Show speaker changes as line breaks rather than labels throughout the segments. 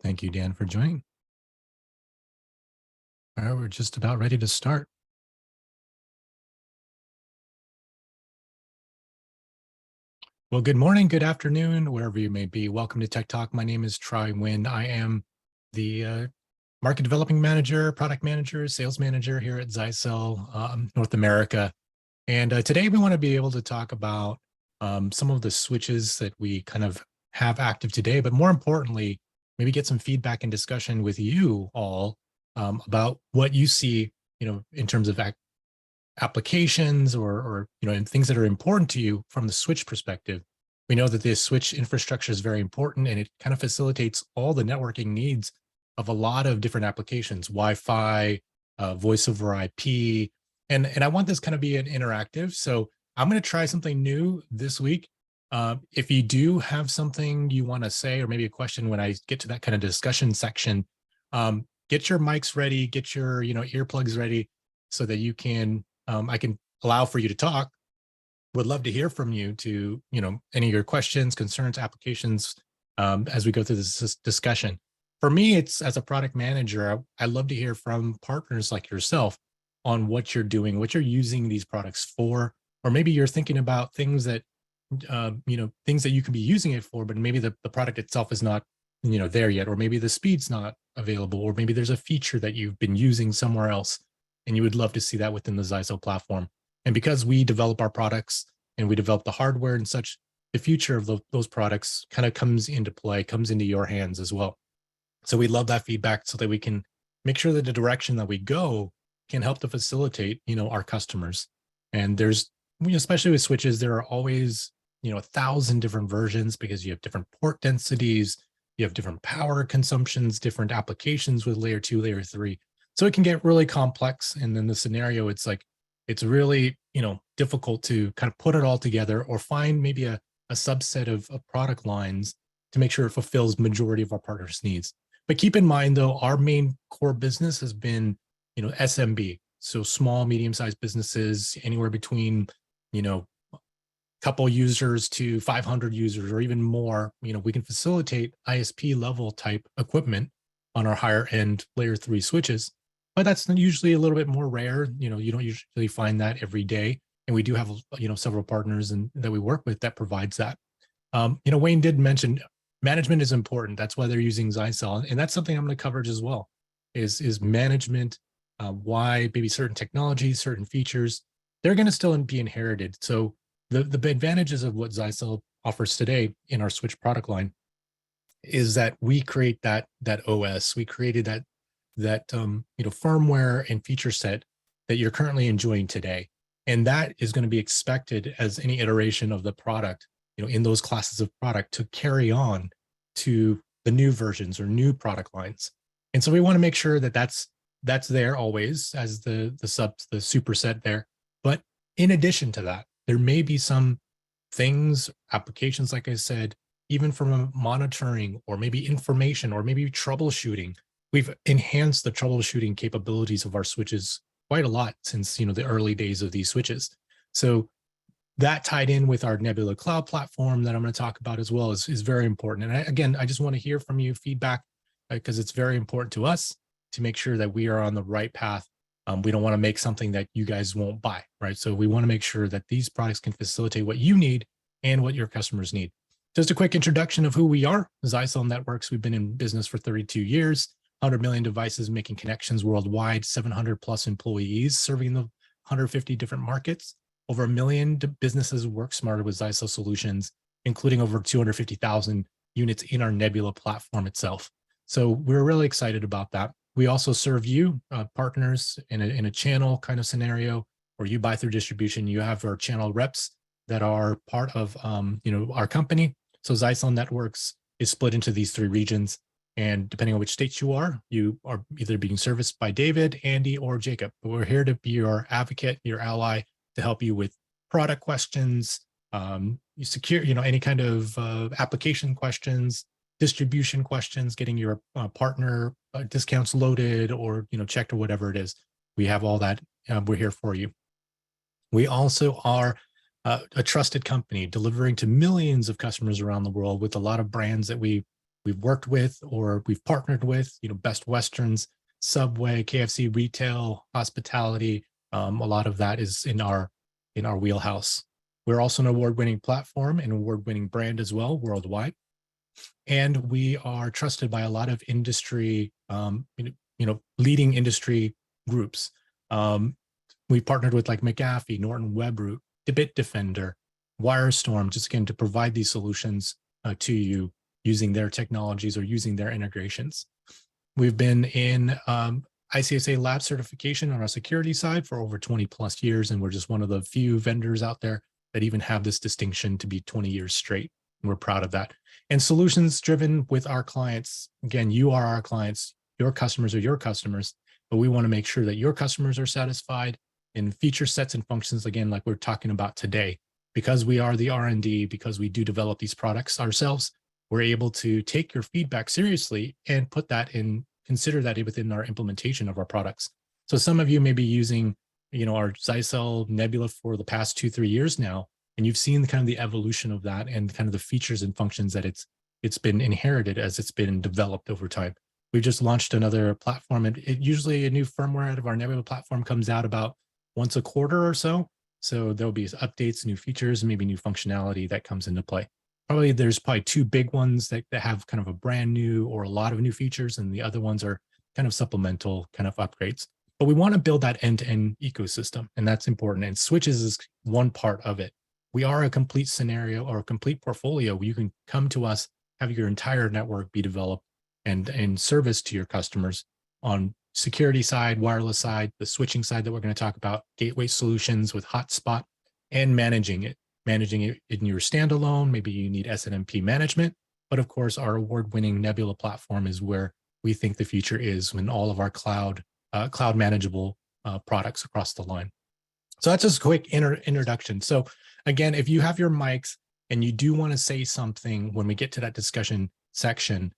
Thank you, Dan, for joining. All right, we're just about ready to start. Well, good morning, good afternoon, wherever you may be. Welcome to Tech Talk. My name is Troy Nguyen. I am the market developing manager, product manager, sales manager here at Zyxel North America. And today we want to be able to talk about some of the switches that we kind of have active today, but more importantly, maybe get some feedback and discussion with you all about what you see, in terms of applications or and things that are important to you from the switch perspective. We know that the switch infrastructure is very important, and it kind of facilitates all the networking needs of a lot of different applications, Wi-Fi, voice over IP, and I want this kind of be an interactive. So I'm going to try something new this week. If you do have something you want to say, or maybe a question when I get to that kind of discussion section, get your mics ready, get your earplugs ready, so that you can I can allow for you to talk. Would love to hear from you to any of your questions, concerns, applications as we go through this discussion. For me, it's as a product manager, I love to hear from partners like yourself on what you're doing, what you're using these products for, or maybe you're thinking about things that things that you could be using it for, but maybe the product itself is not there yet, or maybe the speed's not available, or maybe there's a feature that you've been using somewhere else and you would love to see that within the Zyxel platform. And because we develop our products and we develop the hardware and such, the future of those products kind of comes into play, comes into your hands as well. So we love that feedback so that we can make sure that the direction that we go can help to facilitate our customers. And there's, especially with switches, there are always 1,000 different versions, because you have different port densities, you have different power consumptions, different applications with layer 2, layer 3. So it can get really complex. And then the scenario, it's like, it's really, difficult to kind of put it all together, or find maybe a subset of product lines to make sure it fulfills majority of our partners' needs. But keep in mind, though, our main core business has been, SMB. So small, medium-sized businesses, anywhere between, couple users to 500 users or even more. We can facilitate ISP level type equipment on our higher end layer 3 switches. But that's usually a little bit more rare. You don't usually find that every day. And we do have, several partners that we work with that provides that. Wayne did mention management is important. That's why they're using Zyxel. And that's something I'm going to cover as well, is management, why maybe certain technologies, certain features, they're going to still be inherited. So the advantages of what Zyxel offers today in our switch product line is that we create that OS. We created that firmware and feature set that you're currently enjoying today, and that is going to be expected as any iteration of the product in those classes of product to carry on to the new versions or new product lines. And so we want to make sure that that's there always as the superset there. But in addition to that, there may be some things, applications, like I said, even from a monitoring or maybe information or maybe troubleshooting. We've enhanced the troubleshooting capabilities of our switches quite a lot since the early days of these switches. So that tied in with our Nebula Cloud platform that I'm going to talk about as well is very important. And I just want to hear from you feedback, because it's very important to us to make sure that we are on the right path. We don't want to make something that you guys won't buy, right? So we want to make sure that these products can facilitate what you need and what your customers need. Just a quick introduction of who we are. Zyxel Networks, we've been in business for 32 years, 100 million devices making connections worldwide, 700 plus employees serving the 150 different markets. Over 1 million businesses work smarter with Zyxel solutions, including over 250,000 units in our Nebula platform itself. So we're really excited about that. We also serve you, partners, in a channel kind of scenario, where you buy through distribution. You have our channel reps that are part of our company. So Zyxel Networks is split into these 3 regions. And depending on which states you are either being serviced by David, Andy, or Jacob. But we're here to be your advocate, your ally, to help you with product questions, you secure, any kind of application questions, distribution questions, getting your partner discounts loaded or, checked or whatever it is. We have all that. We're here for you. We also are a trusted company delivering to millions of customers around the world with a lot of brands that we we've worked with or we've partnered with, Best Westerns, Subway, KFC, retail, hospitality. A lot of that is in our wheelhouse. We're also an award-winning platform and award-winning brand as well worldwide. And we are trusted by a lot of industry, leading industry groups. We partnered with like McAfee, Norton Webroot, Bitdefender, Wirestorm, just again to provide these solutions to you using their technologies or using their integrations. We've been in ICSA lab certification on our security side for over 20 plus years, and we're just one of the few vendors out there that even have this distinction to be 20 years straight. And we're proud of that. And solutions driven with our clients. Again, you are our clients, your customers are your customers, but we want to make sure that your customers are satisfied in feature sets and functions, again, like we're talking about today. Because we are the R&D, because we do develop these products ourselves, we're able to take your feedback seriously and put that in, consider that within our implementation of our products. So some of you may be using, our Zyxel Nebula for the past 2-3 years now, and you've seen kind of the evolution of that and kind of the features and functions that it's been inherited as it's been developed over time. We've just launched another platform, and usually a new firmware out of our Nebula platform comes out about once a quarter or so. So there'll be updates, new features, maybe new functionality that comes into play. There's probably two big ones that have kind of a brand new or a lot of new features, and the other ones are kind of supplemental kind of upgrades. But we want to build that end-to-end ecosystem, and that's important. And switches is one part of it. We are a complete scenario or a complete portfolio where you can come to us, have your entire network be developed and service to your customers on security side, wireless side, the switching side that we're going to talk about, gateway solutions with hotspot, and managing it in your standalone. Maybe you need SNMP management, but of course our award-winning Nebula platform is where we think the future is when all of our cloud manageable products across the line. So that's just a quick introduction. So again, if you have your mics and you do want to say something when we get to that discussion section,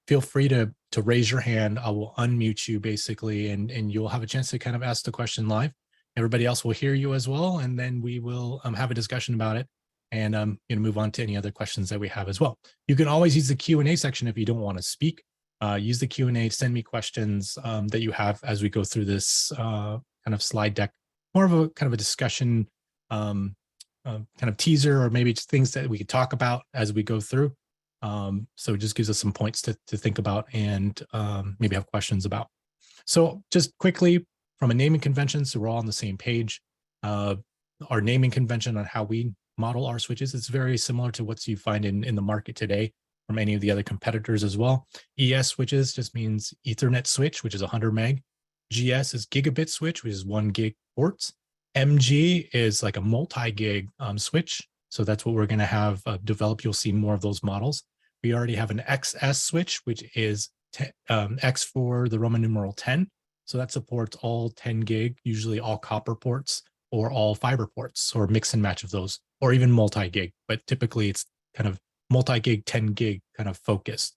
feel free to raise your hand. I will unmute you basically, and you'll have a chance to kind of ask the question live. Everybody else will hear you as well, and then we will have a discussion about it and move on to any other questions that we have as well. You can always use the Q&A section if you don't want to speak. Use the Q&A to send me questions that you have as we go through this kind of slide deck. More of a kind of a discussion kind of teaser, or maybe just things that we could talk about as we go through. So it just gives us some points to think about and maybe have questions about. So just quickly, from a naming convention, so we're all on the same page. Our naming convention on how we model our switches is very similar to what you find in the market today from any of the other competitors as well. ES switches just means Ethernet switch, which is 100 meg. GS is gigabit switch, which is 1 gig ports. MG is like a multi-gig switch. So that's what we're going to have develop. You'll see more of those models. We already have an XS switch, which is X for the Roman numeral 10. So that supports all 10 gig, usually all copper ports or all fiber ports, or mix and match of those, or even multi-gig, but typically it's kind of multi-gig, 10 gig kind of focused.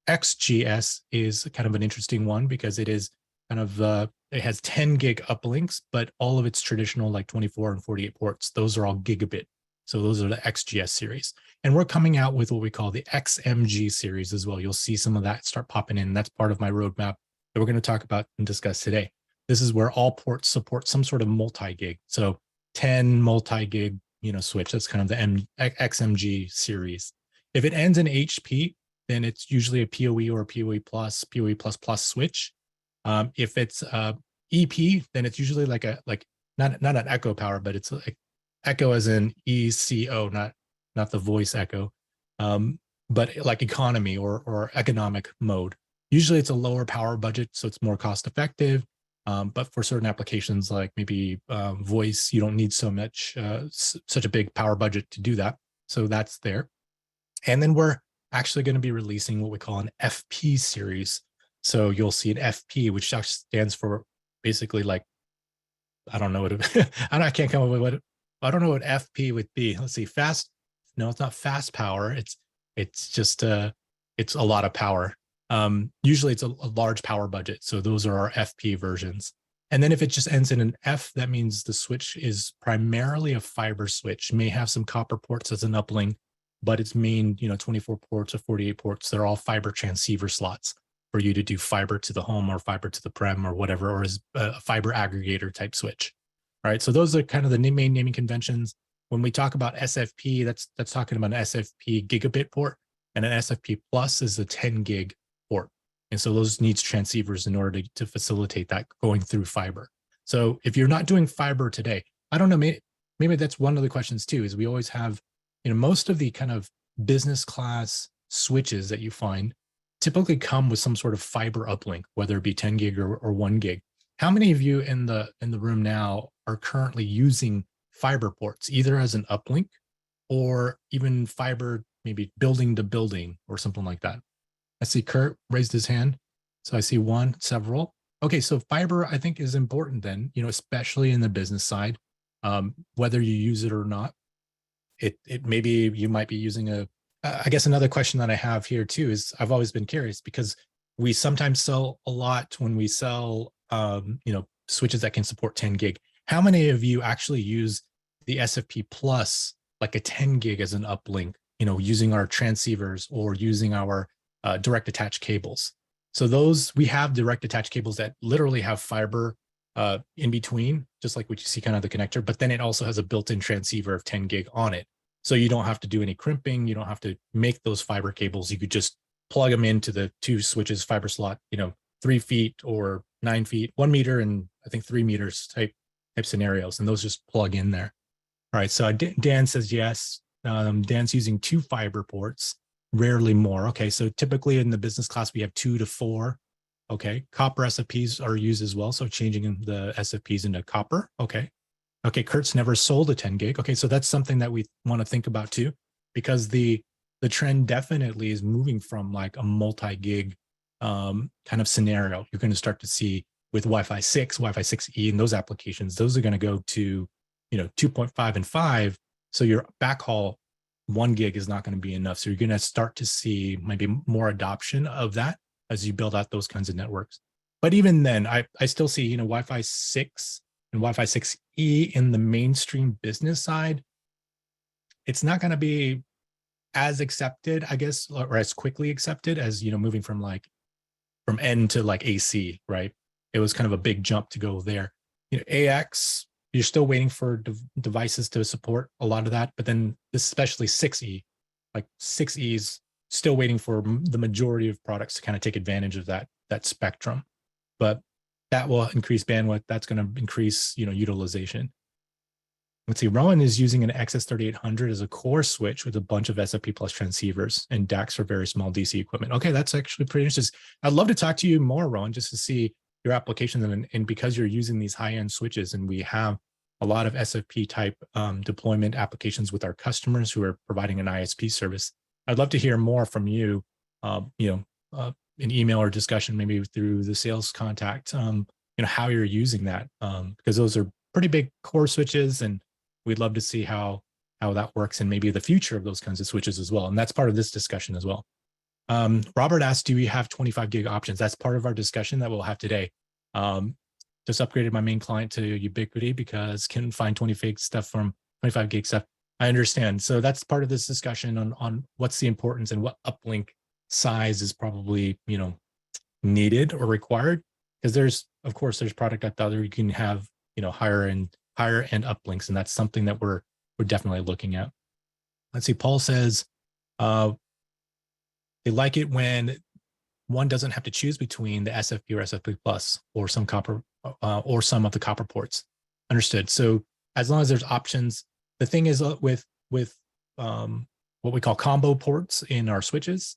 XGS is kind of an interesting one because it is kind of, it has 10 gig uplinks, but all of its traditional like 24 and 48 ports, those are all gigabit. So those are the XGS series. And we're coming out with what we call the XMG series as well. You'll see some of that start popping in. That's part of my roadmap that we're going to talk about and discuss today. This is where all ports support some sort of multi-gig. So 10 multi-gig, switch. That's kind of the XMG series. If it ends in HP, then it's usually a PoE or a PoE plus switch. If it's EP, then it's usually like not an echo power, but it's like echo as in ECO, not the voice echo, but like economy or economic mode. Usually it's a lower power budget, so it's more cost effective. But for certain applications like maybe voice, you don't need so much, such a big power budget to do that. So that's there. And then we're actually going to be releasing what we call an FP series. So you'll see an FP, which stands for basically like, I don't know what I can't come up with what, I don't know what FP would be. Let's see, fast. No, it's not fast power. It's just it's a lot of power. Usually it's a large power budget. So those are our FP versions. And then if it just ends in an F, that means the switch is primarily a fiber switch, may have some copper ports as an uplink, but its main, 24 ports or 48 ports, they're all fiber transceiver slots for you to do fiber to the home or fiber to the prem or whatever, or as a fiber aggregator type switch. All right. So those are kind of the main naming conventions. When we talk about SFP, that's talking about an SFP gigabit port, and an SFP plus is a 10 gig port. And so those needs transceivers in order to facilitate that going through fiber. So if you're not doing fiber today, I don't know, maybe that's one of the questions too, is we always have, most of the kind of business class switches that you find typically come with some sort of fiber uplink, whether it be 10 gig or 1 gig. How many of you in the room now are currently using fiber ports, either as an uplink or even fiber, maybe building to building or something like that? I see Kurt raised his hand. So I see one, several. Okay, so fiber I think is important then, especially in the business side, whether you use it or not. It maybe you might be using I guess another question that I have here too is I've always been curious because we sometimes sell a lot when we sell, switches that can support 10 gig. How many of you actually use the SFP plus, like a 10 gig as an uplink, using our transceivers or using our direct attach cables? So we have direct attach cables that literally have fiber in between, just like what you see kind of the connector, but then it also has a built-in transceiver of 10 gig on it. So you don't have to do any crimping. You don't have to make those fiber cables. You could just plug them into the two switches fiber slot, 3 feet or 9 feet, 1 meter, and I think 3 meters type scenarios. And those just plug in there. All right. So Dan says yes. Dan's using 2 fiber ports, rarely more. Okay. So typically in the business class, we have 2 to 4. Okay. Copper SFPs are used as well. So changing the SFPs into copper. Okay. Okay. Kurt's never sold a 10 gig. Okay. So that's something that we want to think about too, because the trend definitely is moving from like a multi-gig kind of scenario. You're going to start to see with Wi-Fi 6, Wi-Fi 6E, and those applications, those are going to go to, 2.5 and 5. So your backhaul 1 gig is not going to be enough. So you're going to start to see maybe more adoption of that as you build out those kinds of networks. But even then, I still see, Wi-Fi 6 and Wi-Fi 6E in the mainstream business side. It's not going to be as accepted, I guess, or as quickly accepted as, moving from N to like AC, right? It was kind of a big jump to go there. AX, you're still waiting for devices to support a lot of that, but then especially 6E, like 6E is still waiting for the majority of products to kind of take advantage of that spectrum. But that will increase bandwidth. That's going to increase, utilization. Let's see, Rowan is using an XS3800 as a core switch with a bunch of SFP plus transceivers and DACs for very small DC equipment. Okay, that's actually pretty interesting. I'd love to talk to you more, Rowan, just to see your applications. And because you're using these high-end switches and we have a lot of SFP type deployment applications with our customers who are providing an ISP service, I'd love to hear more from you, an email or discussion, maybe through the sales contact, how you're using that, because those are pretty big core switches, and we'd love to see how that works and maybe the future of those kinds of switches as well. And that's part of this discussion as well. Robert asked, do we have 25 gig options? That's part of our discussion that we'll have today. Just upgraded my main client to Ubiquity because couldn't find 25 gig stuff. I understand. So that's part of this discussion on what's the importance and what uplink size is probably, needed or required. Because there's product out there you can have, higher end uplinks, and that's something that we're definitely looking at. Let's see. Paul says they like it when one doesn't have to choose between the SFP or SFP plus or some copper or some of the copper ports. Understood. So as long as there's options, the thing is with what we call combo ports in our switches,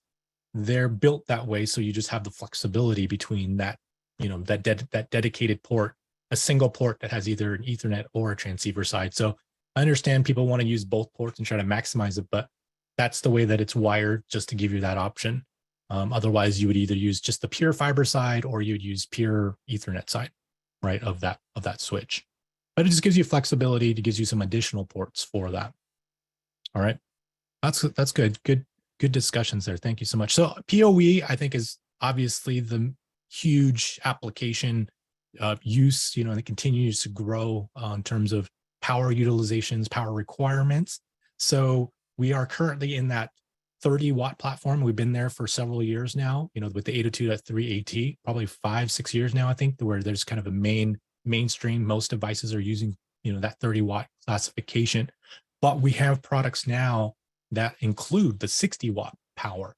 they're built that way. So you just have the flexibility between that, that dedicated port, a single port that has either an Ethernet or a transceiver side. So I understand people want to use both ports and try to maximize it, but that's the way that it's wired, just to give you that option. Otherwise, you would either use just the pure fiber side or you'd use pure Ethernet side, right, of that switch. But it just gives you flexibility. It gives you some additional ports for that. All right, that's good. Good discussions there. Thank you so much. So PoE, I think, is obviously the huge application use, and it continues to grow in terms of power utilizations, power requirements. So We are currently in that 30-watt platform. We've been there for several years now, with the 802.3 AT, probably 5-6 years now, I think, where there's kind of a mainstream. Most devices are using, that 30-watt classification. But we have products now that include the 60-watt power.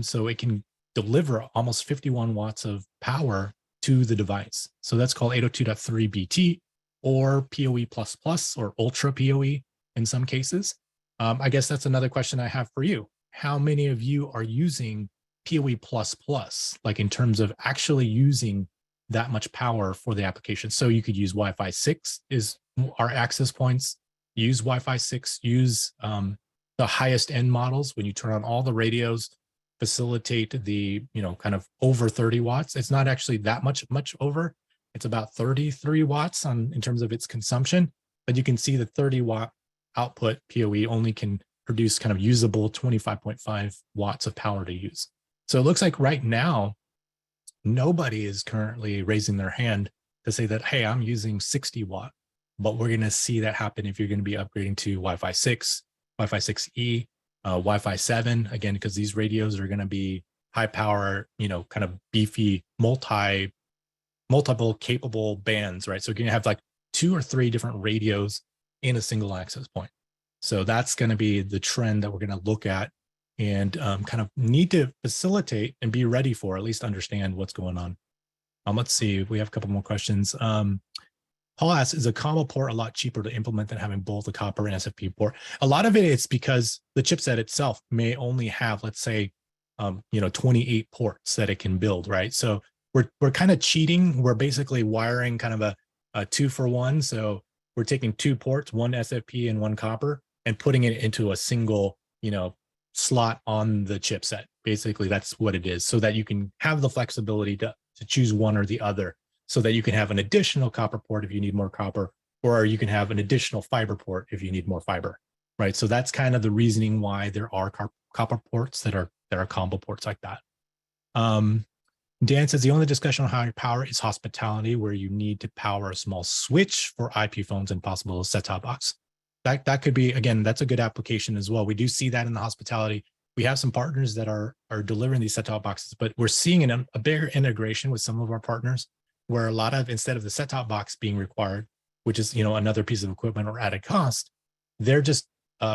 So it can deliver almost 51 watts of power to the device. So that's called 802.3 BT or PoE++ or Ultra PoE in some cases. I guess that's another question I have for you. How many of you are using PoE++, like in terms of actually using that much power for the application? So you could use Wi-Fi 6 is our access points, use Wi-Fi 6, use the highest end models when you turn on all the radios, facilitate the, kind of over 30 watts. It's not actually that much over. It's about 33 watts in terms of its consumption, but you can see the 30-watt output PoE only can produce kind of usable 25.5 watts of power to use. So it looks like right now, nobody is currently raising their hand to say that, hey, I'm using 60 watt, but we're going to see that happen if you're going to be upgrading to Wi-Fi 6, Wi-Fi 6E, Wi-Fi 7, again, because these radios are going to be high power, kind of beefy, multiple capable bands, right? So you're going to have like 2 or 3 different radios in a single access point. So that's going to be the trend that we're going to look at and kind of need to facilitate and be ready for, at least understand what's going on. Let's see, we have a couple more questions. Paul asks, is a combo port a lot cheaper to implement than having both a copper and SFP port? A lot of it is because the chipset itself may only have, let's say, 28 ports that it can build, right? So we're kind of cheating. We're basically wiring kind of a 2-for-1. So we're taking 2 ports, 1 SFP and 1 copper, and putting it into a single, slot on the chipset. Basically, that's what it is, so that you can have the flexibility to choose one or the other, so that you can have an additional copper port if you need more copper, or you can have an additional fiber port if you need more fiber, right? So that's kind of the reasoning why there are copper ports that are combo ports like that. Dan says the only discussion on high power is hospitality, where you need to power a small switch for IP phones and possible set-top box. That could be, again, that's a good application as well. We do see that in the hospitality. We have some partners that are delivering these set-top boxes, but we're seeing a bigger integration with some of our partners, where a lot of, instead of the set-top box being required, which is, another piece of equipment or added cost, they're just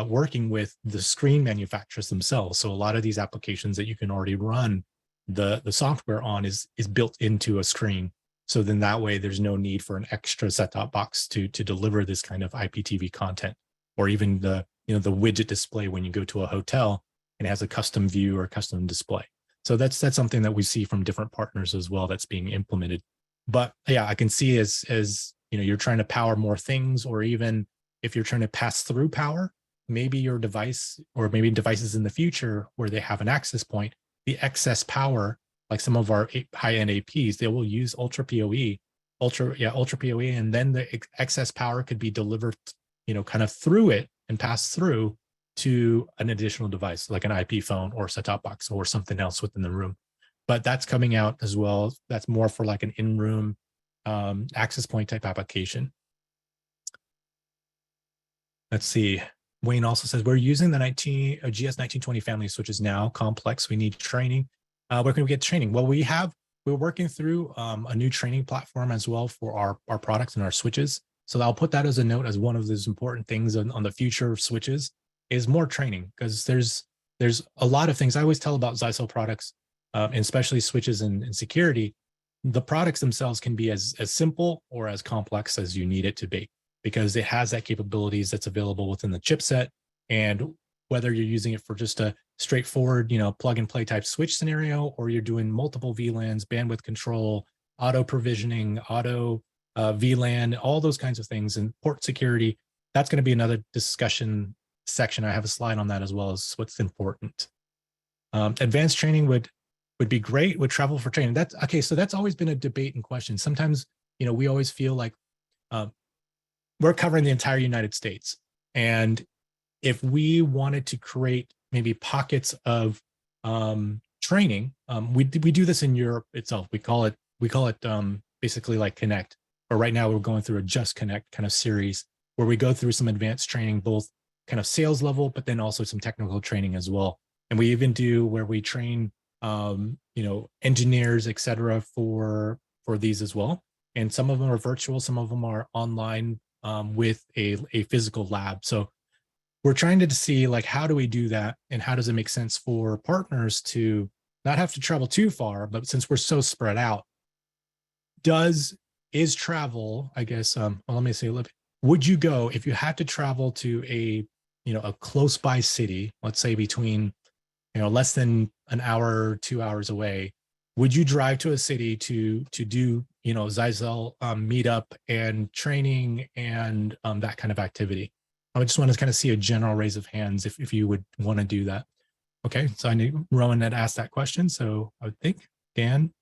working with the screen manufacturers themselves. So a lot of these applications that you can already run the software on is built into a screen. So then that way there's no need for an extra set-top box to deliver this kind of IPTV content, or even the widget display when you go to a hotel and it has a custom view or custom display. So that's something that we see from different partners as well that's being implemented. But yeah, I can see as you're trying to power more things, or even if you're trying to pass through power, maybe your device, or maybe devices in the future where they have an access point, the excess power, like some of our high-end APs, they will use Ultra PoE, and then the excess power could be delivered, kind of through it and passed through to an additional device, like an IP phone or set-top box or something else within the room. But that's coming out as well. That's more for like an in-room access point type application. Let's see. Wayne also says, we're using the GS1920 family of switches now. Complex. We need training. Where can we get training? Well, we're working through a new training platform as well for our products and our switches. So I'll put that as a note, as one of those important things on the future of switches is more training, because there's a lot of things I always tell about Zyxel products, and especially switches and security. The products themselves can be as simple or as complex as you need it to be, because it has that capabilities that's available within the chipset. And whether you're using it for just a straightforward, plug and play type switch scenario, or you're doing multiple VLANs, bandwidth control, auto provisioning, auto VLAN, all those kinds of things, and port security, that's going to be another discussion section. I have a slide on that as well, as what's important. Advanced training would be great. Would travel for training. That's okay. So that's always been a debate and question. Sometimes, we always feel like we're covering the entire United States. And if we wanted to create maybe pockets of training, we do this in Europe itself. We call it basically like Connect. Or right now we're going through a Just Connect kind of series, where we go through some advanced training, both kind of sales level, but then also some technical training as well. And we even do where we train, engineers, et cetera, for these as well. And some of them are virtual, some of them are online with a physical lab. So we're trying to see like, how do we do that? And how does it make sense for partners to not have to travel too far, but since we're so spread out, is travel, I guess, let me say, would you go if you had to travel to a close by city, let's say between, less than an hour, 2 hours away, would you drive to a city to do, Zyxel meetup and training and that kind of activity? I just want to kind of see a general raise of hands if you would want to do that. Okay, so I knew Rowan had asked that question, so I would think Dan.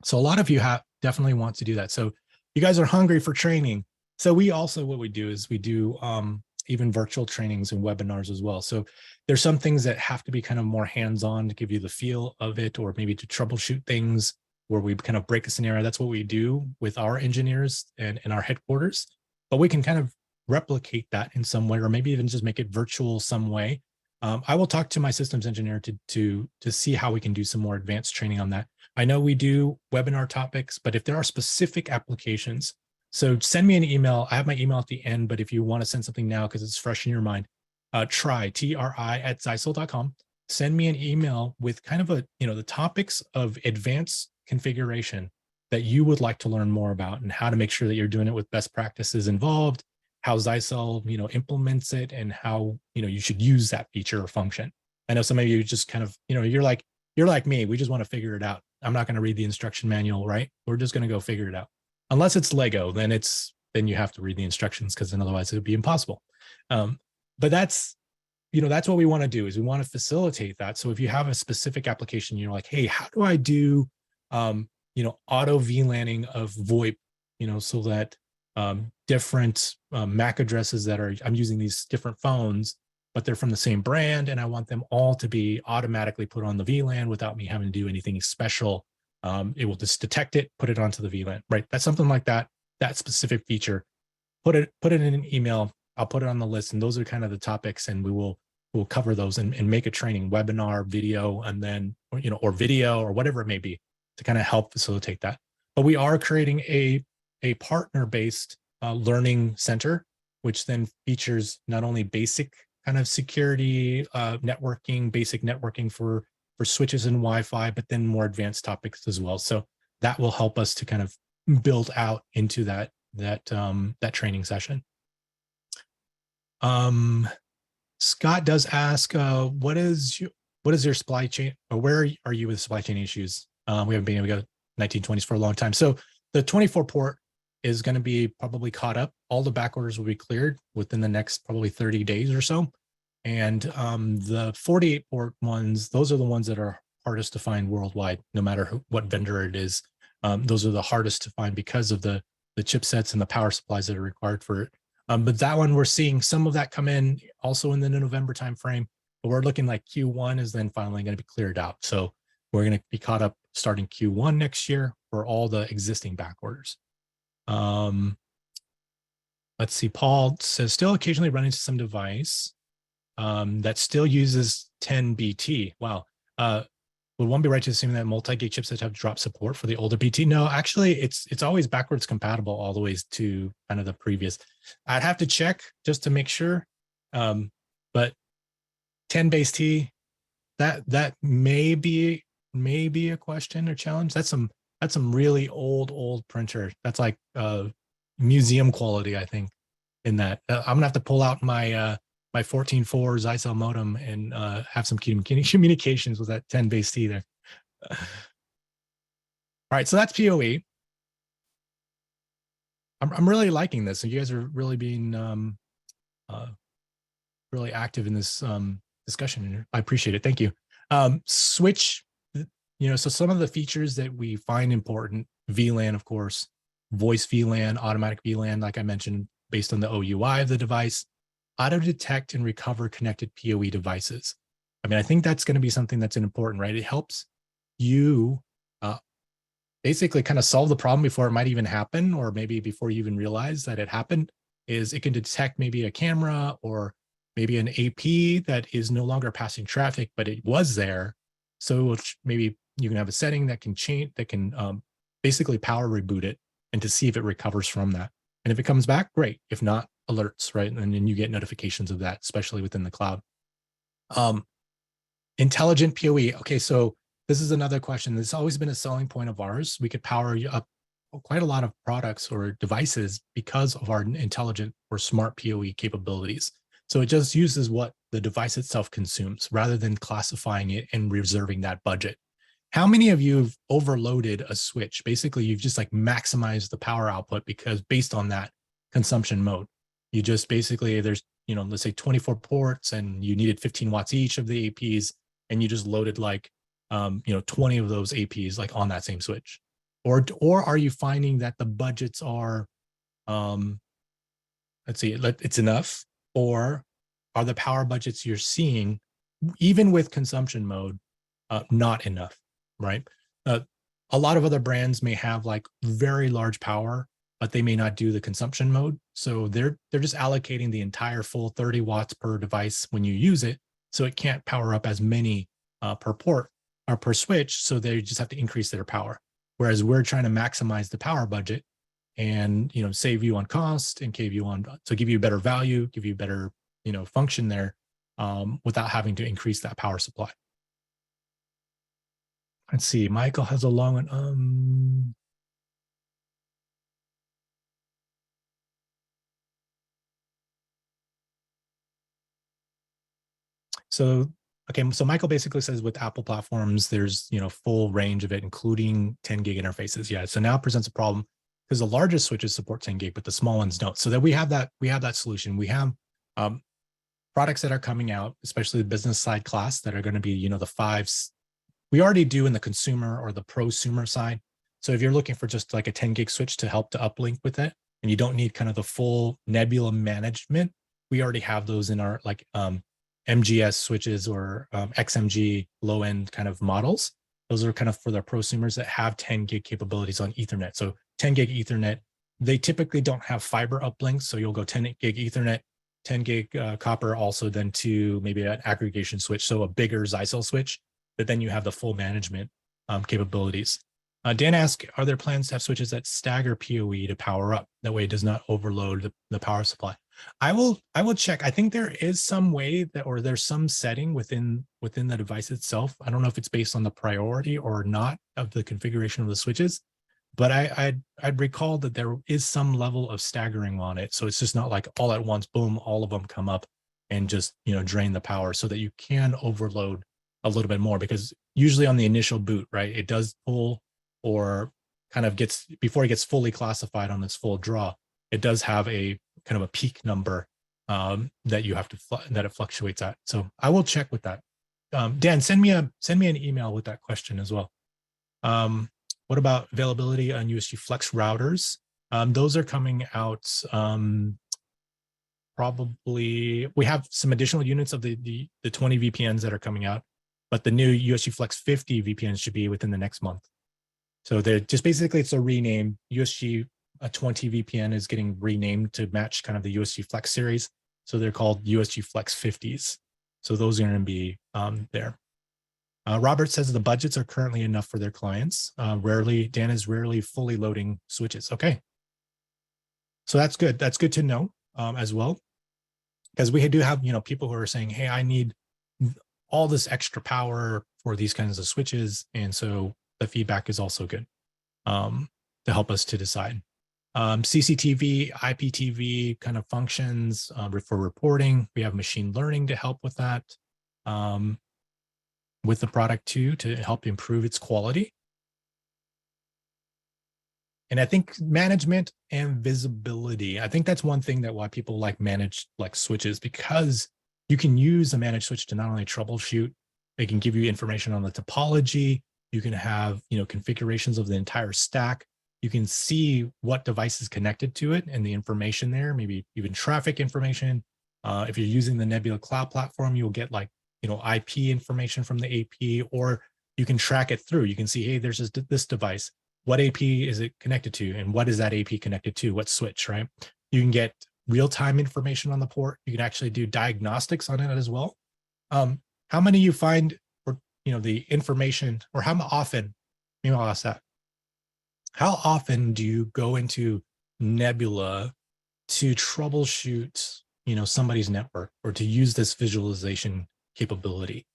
So a lot of you definitely want to do that. So you guys are hungry for training. So we also, what we do is we do even virtual trainings and webinars as well. So there's some things that have to be kind of more hands-on to give you the feel of it, or maybe to troubleshoot things where we kind of break a scenario. That's what we do with our engineers and in our headquarters, but we can kind of replicate that in some way, or maybe even just make it virtual some way. I will talk to my systems engineer to see how we can do some more advanced training on that. I know we do webinar topics, but if there are specific applications, so send me an email. I have my email at the end, but if you want to send something now because it's fresh in your mind, tri@zyxel.com. Send me an email with kind of the topics of advanced configuration that you would like to learn more about, and how to make sure that you're doing it with best practices involved, how Zyxel, implements it, and how, you should use that feature or function. I know some of you just kind of, you're like me, we just want to figure it out. I'm not going to read the instruction manual, right? We're just going to go figure it out. Unless it's Lego, then you have to read the instructions, because then otherwise it would be impossible. But that's what we want to do, is we want to facilitate that. So if you have a specific application, you're like, hey, how do I do, auto VLANing of VoIP, so that different MAC addresses that I'm using these different phones, but they're from the same brand, and I want them all to be automatically put on the VLAN without me having to do anything special. It will just detect it, put it onto the VLAN, right? That's something like that specific feature. Put it in an email. I'll put it on the list, and those are kind of the topics, and we'll cover those and make a training webinar, video, and then or video or whatever it may be, to kind of help facilitate that. But we are creating a partner-based learning center, which then features not only basic kind of security, networking, basic networking for switches and Wi-Fi, but then more advanced topics as well. So that will help us to kind of build out into that training session. Scott does ask, what is your supply chain, or where are you with supply chain issues? We haven't been able to go 1920s for a long time. So the 24 port is going to be probably caught up. All the back orders will be cleared within the next probably 30 days or so. And the 48 port ones, those are the ones that are hardest to find worldwide, no matter what vendor it is. Those are the hardest to find because of the chipsets and the power supplies that are required for it. But that one, we're seeing some of that come in also in the November timeframe. But we're looking like Q1 is then finally going to be cleared out. So we're going to be caught up starting Q1 next year for all the existing back orders. Let's see. Paul says, still occasionally run into some device that still uses 10 BT. Wow. Would one be right to assume that multi-gig chipsets have dropped support for the older BT? No, actually, it's always backwards compatible all the ways to kind of the previous. I'd have to check just to make sure. But 10 base T, that may be a question or challenge. That's some really old printer. That's like museum quality, I think. In that, I'm gonna have to pull out my my 14.4 Zyxel modem and have some communications with that 10 base T there. All right, so that's PoE. I'm really liking this, and you guys are really being really active in this discussion. I appreciate it. Thank you. Switch, so some of the features that we find important: VLAN, of course, voice VLAN, automatic VLAN, like I mentioned, based on the OUI of the device. Auto detect and recover connected PoE devices. I mean, I think that's going to be something that's important, right? It helps you basically kind of solve the problem before it might even happen, or maybe before you even realize that it happened. Is it can detect maybe a camera or maybe an AP that is no longer passing traffic, but it was there. So maybe you can have a setting that can change, that can basically power reboot it and to see if it recovers from that. And if it comes back, great. If not, alerts, right? And then you get notifications of that, especially within the cloud. Intelligent PoE. Okay, so this is another question. This has always been a selling point of ours. We could power up quite a lot of products or devices because of our intelligent or smart PoE capabilities. So it just uses what the device itself consumes rather than classifying it and reserving that budget. How many of you have overloaded a switch? Basically, you've just like maximized the power output because based on that consumption mode, you just basically, there's, let's say 24 ports and you needed 15 watts each of the APs, and you just loaded like, 20 of those APs like on that same switch. Or are you finding that the budgets are, let's see, it's enough, or are the power budgets you're seeing, even with consumption mode, not enough, right? A lot of other brands may have like very large power, but they may not do the consumption mode. So they're just allocating the entire full 30 watts per device when you use it. So it can't power up as many per port or per switch. So they just have to increase their power. Whereas we're trying to maximize the power budget and, save you on cost and give you better value, give you better, function there without having to increase that power supply. Let's see, Michael has a long one. So Michael basically says with Apple platforms, there's, full range of it, including 10 gig interfaces. Yeah. So now it presents a problem because the largest switches support 10 gig, but the small ones don't. So that we have that solution. We have products that are coming out, especially the business side class, that are going to be, the fives. We already do in the consumer or the prosumer side. So if you're looking for just like a 10 gig switch to help to uplink with it, and you don't need kind of the full Nebula management, we already have those in our like MGS switches or XMG low end kind of models. Those are kind of for the prosumers that have 10 gig capabilities on Ethernet. So 10 gig Ethernet, they typically don't have fiber uplinks. So you'll go 10 gig Ethernet, 10 gig copper, also then to maybe an aggregation switch. So a bigger Zyxel switch, but then you have the full management capabilities. Dan asked, are there plans to have switches that stagger PoE to power up? That way it does not overload the power supply. I will check. I think there is some way that, or there's some setting within the device itself. I don't know if it's based on the priority or not of the configuration of the switches, but I'd recall that there is some level of staggering on it. So it's just not like all at once, boom, all of them come up and just, drain the power, so that you can overload a little bit more, because usually on the initial boot, right, it does pull, or kind of before it gets fully classified on its full draw, it does have a kind of a peak number that you have to, that it fluctuates at. So I will check with that. Dan, send me an email with that question as well. What about availability on USG Flex routers? Those are coming out probably. We have some additional units of the 20 VPNs that are coming out, but the new USG Flex 50 VPNs should be within the next month. So they're just basically, it's a rename. USG 20 VPN is getting renamed to match kind of the USG Flex series. So they're called USG Flex 50s. So those are going to be there. Robert says the budgets are currently enough for their clients. Dan is rarely fully loading switches. Okay. So that's good. That's good to know as well. Because we do have, people who are saying, hey, I need all this extra power for these kinds of switches. And so the feedback is also good to help us to decide. CCTV, IPTV kind of functions for reporting. We have machine learning to help with that, with the product too, to help improve its quality. And I think management and visibility, I think that's one thing that why people like managed like switches, because you can use a managed switch to not only troubleshoot, they can give you information on the topology. You can have, configurations of the entire stack. You can see what device is connected to it and the information there, maybe even traffic information. If you're using the Nebula Cloud platform, you'll get like, IP information from the AP, or you can track it through. You can see, hey, there's this device. What AP is it connected to? And what is that AP connected to? What switch, right? You can get real-time information on the port. You can actually do diagnostics on it as well. How many you find, or the information, or how often? Maybe I'll ask that. How often do you go into Nebula to troubleshoot, somebody's network, or to use this visualization capability?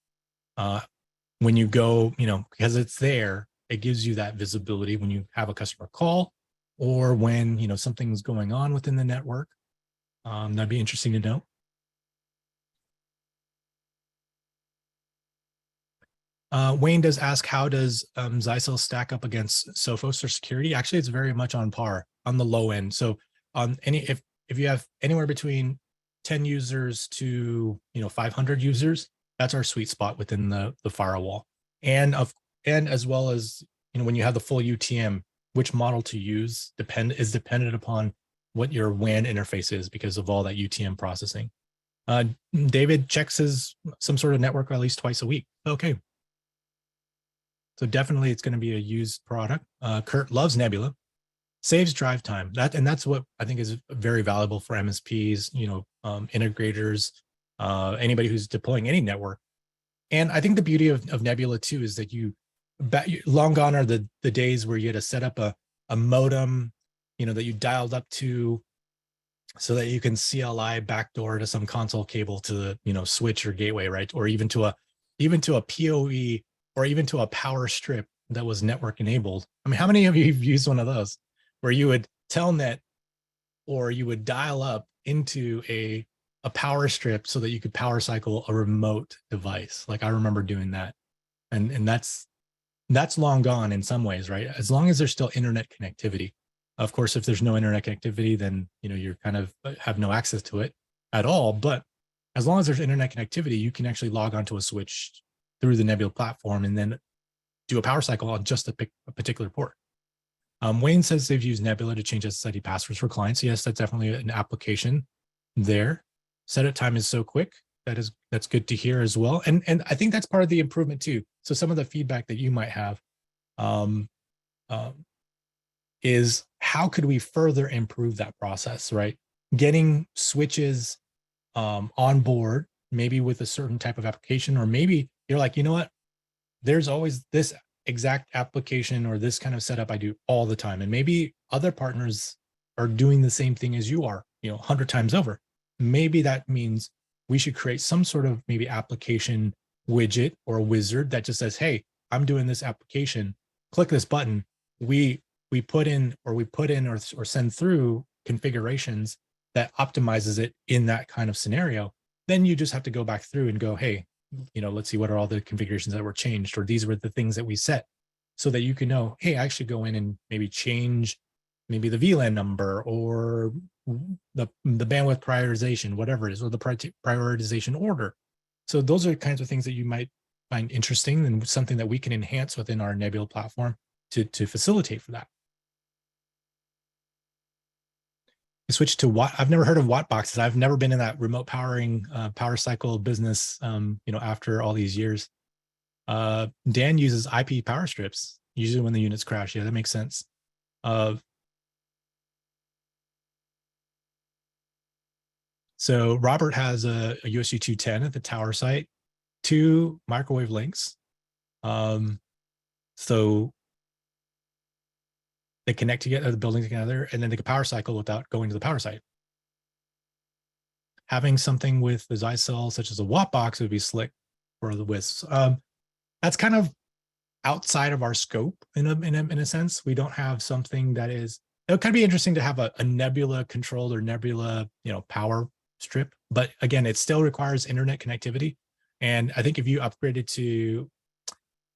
When you go, because it's there, it gives you that visibility when you have a customer call, or when, something's going on within the network. That'd be interesting to know. Wayne does ask, how does Zyxel stack up against Sophos or security? Actually, it's very much on par on the low end. So if you have anywhere between 10 users to 500 users, that's our sweet spot within the firewall. And as well as when you have the full UTM, which model to use is dependent upon what your WAN interface is, because of all that UTM processing. David checks some sort of network at least twice a week. Okay. So definitely it's going to be a used product. Kurt loves Nebula, saves drive time. That's what I think is very valuable for MSPs, integrators, anybody who's deploying any network. And I think the beauty of Nebula too is that long gone are the days where you had to set up a modem, that you dialed up to, so that you can CLI backdoor to some console cable to the switch or gateway, right? Or even to a PoE, or even to a power strip that was network enabled. I mean, how many of you have used one of those where you would telnet, or you would dial up into a power strip so that you could power cycle a remote device? Like, I remember doing that. And that's long gone in some ways, right? As long as there's still internet connectivity. Of course, if there's no internet connectivity, then you're kind of have no access to it at all. But as long as there's internet connectivity, you can actually log onto a switch through the Nebula platform and then do a power cycle on just a particular port. Wayne says they've used Nebula to change SSID passwords for clients. Yes, that's definitely an application there. Setup time is so quick. That's good to hear as well. And I think that's part of the improvement too. So some of the feedback that you might have is, how could we further improve that process, right? Getting switches on board, maybe with a certain type of application, or maybe you're like, what? There's always this exact application or this kind of setup I do all the time. And maybe other partners are doing the same thing as you are, 100 times over. Maybe that means we should create some sort of maybe application widget or wizard that just says, hey, I'm doing this application, click this button. We put in or send through configurations that optimizes it in that kind of scenario. Then you just have to go back through and go, hey, let's see what are all the configurations that were changed, or these were the things that we set, so that you can know, hey, I should go in and maybe change maybe the VLAN number, or the bandwidth prioritization, whatever it is, or the prioritization order. So those are kinds of things that you might find interesting, and something that we can enhance within our Nebula platform to facilitate for that. I switched to Watt. I've never heard of Watt boxes. I've never been in that remote powering power cycle business, after all these years. Dan uses IP power strips, usually when the units crash. Yeah, that makes sense. So Robert has a USG 210 at the tower site, 2 microwave links. So they connect together, the building together, and then they can power cycle without going to the power site. Having something with the Zyxel, such as a Watt box, would be slick for the WISPs. That's kind of outside of our scope in a sense. We don't have something that is. It would kind of be interesting to have a Nebula controlled or Nebula, power strip. But again, it still requires internet connectivity. And I think if you upgrade it to,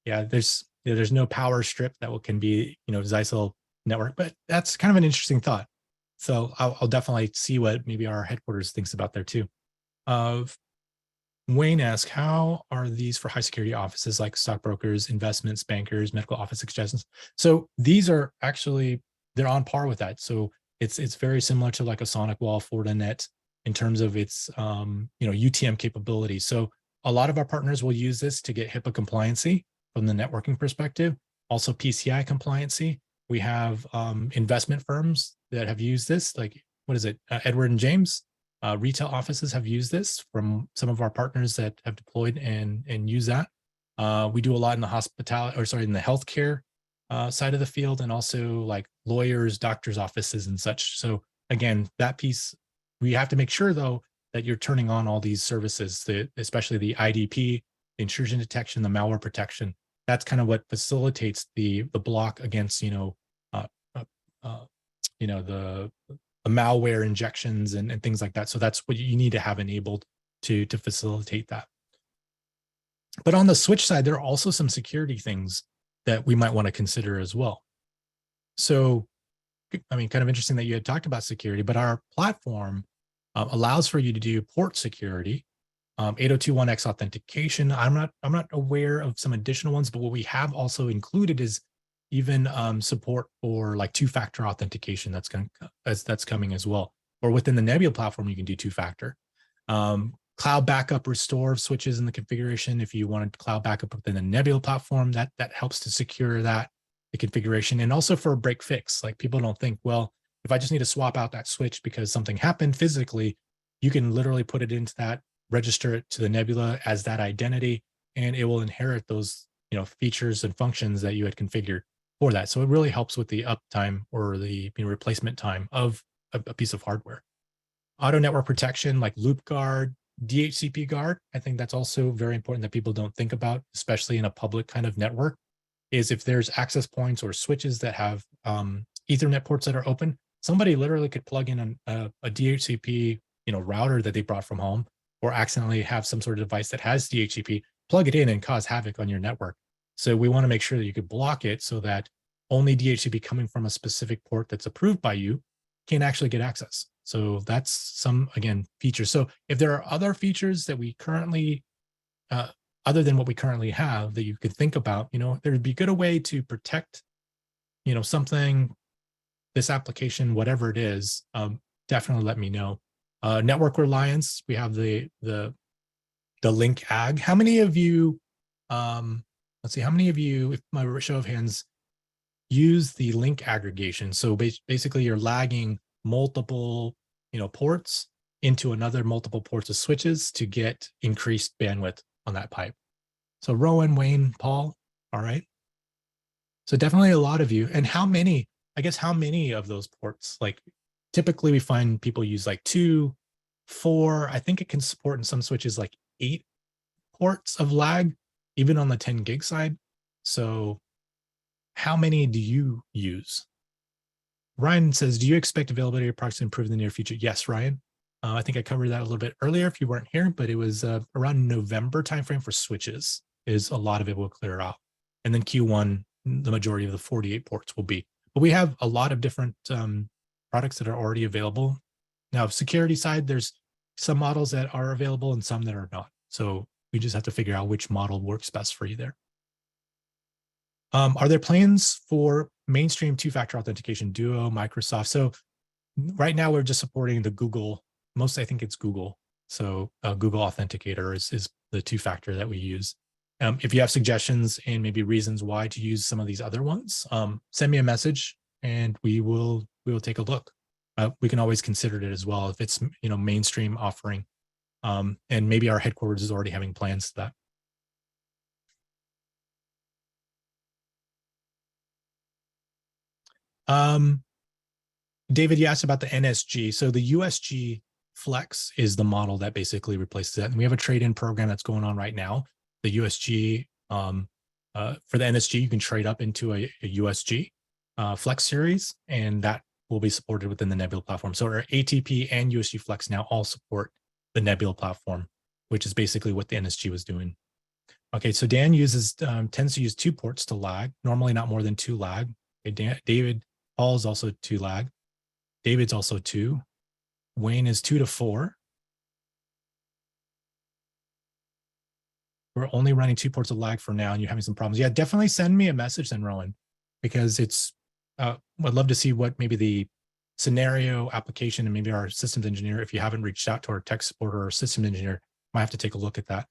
there's no power strip that can be, Zyxel network, but that's kind of an interesting thought. So I'll definitely see what maybe our headquarters thinks about there too. Wayne asks, how are these for high security offices like stockbrokers, investments, bankers, medical office extensions? So these are actually, they're on par with that. So it's very similar to like a Sonic Wall Fortinet in terms of its UTM capability. So a lot of our partners will use this to get HIPAA compliancy from the networking perspective, also PCI compliancy. We have investment firms that have used this, like what is it? Edward and James. Retail offices have used this from some of our partners that have deployed and use that. We do a lot in the hospitality, or sorry, in the healthcare side of the field, and also like lawyers, doctors' offices, and such. So again, that piece, we have to make sure though that you're turning on all these services, especially the IDP, the intrusion detection, the malware protection. That's kind of what facilitates the block against uh, uh, uh, the malware injections and things like that. So that's what you need to have enabled to facilitate that. But on the switch side, there are also some security things that we might want to consider as well. So, I mean, kind of interesting that you had talked about security, but our platform allows for you to do port security, 802.1x authentication. I'm not aware of some additional ones, but what we have also included is even support for like two-factor authentication that's coming as well. Or within the Nebula platform, you can do two-factor. Cloud backup restore switches in the configuration. If you wanted cloud backup within the Nebula platform, that helps to secure the configuration. And also for break fix, like people don't think, well, if I just need to swap out that switch because something happened physically, you can literally put it into that, register it to the Nebula as that identity, and it will inherit those features and functions that you had configured for that. So it really helps with the uptime or the replacement time of a piece of hardware. Auto network protection like loop guard, DHCP guard. I think that's also very important that people don't think about, especially in a public kind of network, is if there's access points or switches that have Ethernet ports that are open, somebody literally could plug in a DHCP router that they brought from home, or accidentally have some sort of device that has DHCP, plug it in and cause havoc on your network. So we want to make sure that you could block it so that only DHCP coming from a specific port that's approved by you can actually get access. So that's some, again, features. So if there are other features that we currently, other than what we currently have, that you could think about, there'd be a way to protect, something, this application, whatever it is, definitely let me know. Network reliance, we have the link ag. How many of you, let's see, how many of you, if my show of hands, use the link aggregation? So basically you're lagging multiple, ports into another multiple ports of switches to get increased bandwidth on that pipe. So Rowan, Wayne, Paul, all right. So definitely a lot of you. And how many of those ports? Like typically we find people use like 2, 4, I think it can support in some switches like 8 ports of lag, even on the 10 gig side. So how many do you use? Ryan says, do you expect availability of products to improve in the near future? Yes, Ryan. I think I covered that a little bit earlier if you weren't here, but it was around November timeframe for switches is a lot of it will clear out. And then Q1, the majority of the 48 ports will be. But we have a lot of different products that are already available. Now, security side, there's some models that are available and some that are not. So we just have to figure out which model works best for you there. Are there plans for mainstream two-factor authentication, Duo, Microsoft? So right now we're just supporting the Google, I think it's Google. So Google Authenticator is the two-factor that we use. If you have suggestions and maybe reasons why to use some of these other ones, send me a message and we will take a look. We can always consider it as well if it's mainstream offering, and maybe our headquarters is already having plans to that. David, you asked about the NSG. So the USG Flex is the model that basically replaces that. And we have a trade-in program that's going on right now. The USG, for the NSG, you can trade up into a USG Flex series, and that will be supported within the Nebula platform. So our ATP and USG Flex now all support the Nebula platform, which is basically what the NSG was doing. Okay, so Dan tends to use 2 ports to lag, normally not more than 2 lag. Okay, David, Paul is also 2 lag. David's also 2. Wayne is 2 to 4. We're only running 2 ports of lag for now, and you're having some problems. Yeah, definitely send me a message then, Rowan, because it's, I'd love to see what maybe the scenario application and maybe our systems engineer, if you haven't reached out to our tech support or our system engineer, might have to take a look at that.